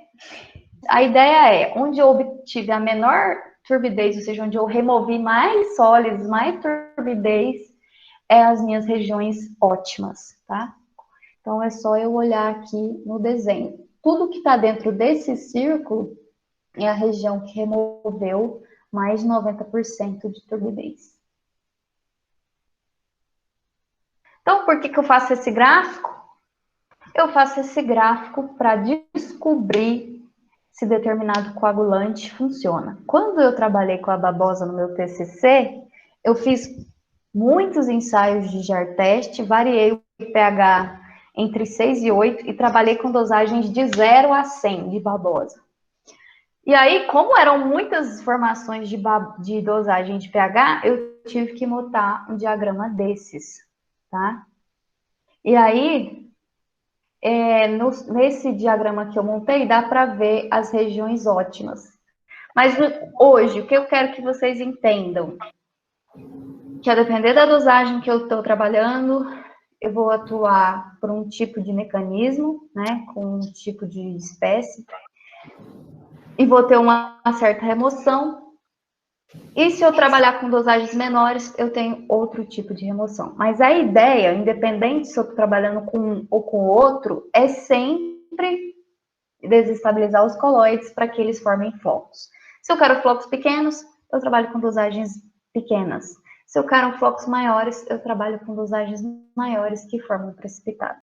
A ideia é, onde eu obtive a menor turbidez, ou seja, onde eu removi mais sólidos, mais turbidez, é as minhas regiões ótimas, tá? Então, é só eu olhar aqui no desenho. Tudo que está dentro desse círculo é a região que removeu mais de 90% de turbidez. Então, por que eu faço esse gráfico? Eu faço esse gráfico para descobrir se determinado coagulante funciona. Quando eu trabalhei com a babosa no meu TCC, eu fiz muitos ensaios de jar teste, variei o pH entre 6 e 8 e trabalhei com dosagens de 0 a 100 de babosa. E aí, como eram muitas informações de dosagem de pH, eu tive que montar um diagrama desses, tá? E aí, nesse diagrama que eu montei, dá para ver as regiões ótimas. Mas hoje, o que eu quero que vocês entendam? Que a depender da dosagem que eu estou trabalhando, eu vou atuar por um tipo de mecanismo, né, com um tipo de espécie, e vou ter uma certa remoção. E se eu trabalhar com dosagens menores, eu tenho outro tipo de remoção. Mas a ideia, independente se eu estou trabalhando com um ou com outro, é sempre desestabilizar os coloides para que eles formem flocos. Se eu quero flocos pequenos, eu trabalho com dosagens pequenas. Se eu quero flocos maiores, eu trabalho com dosagens maiores que formam precipitado.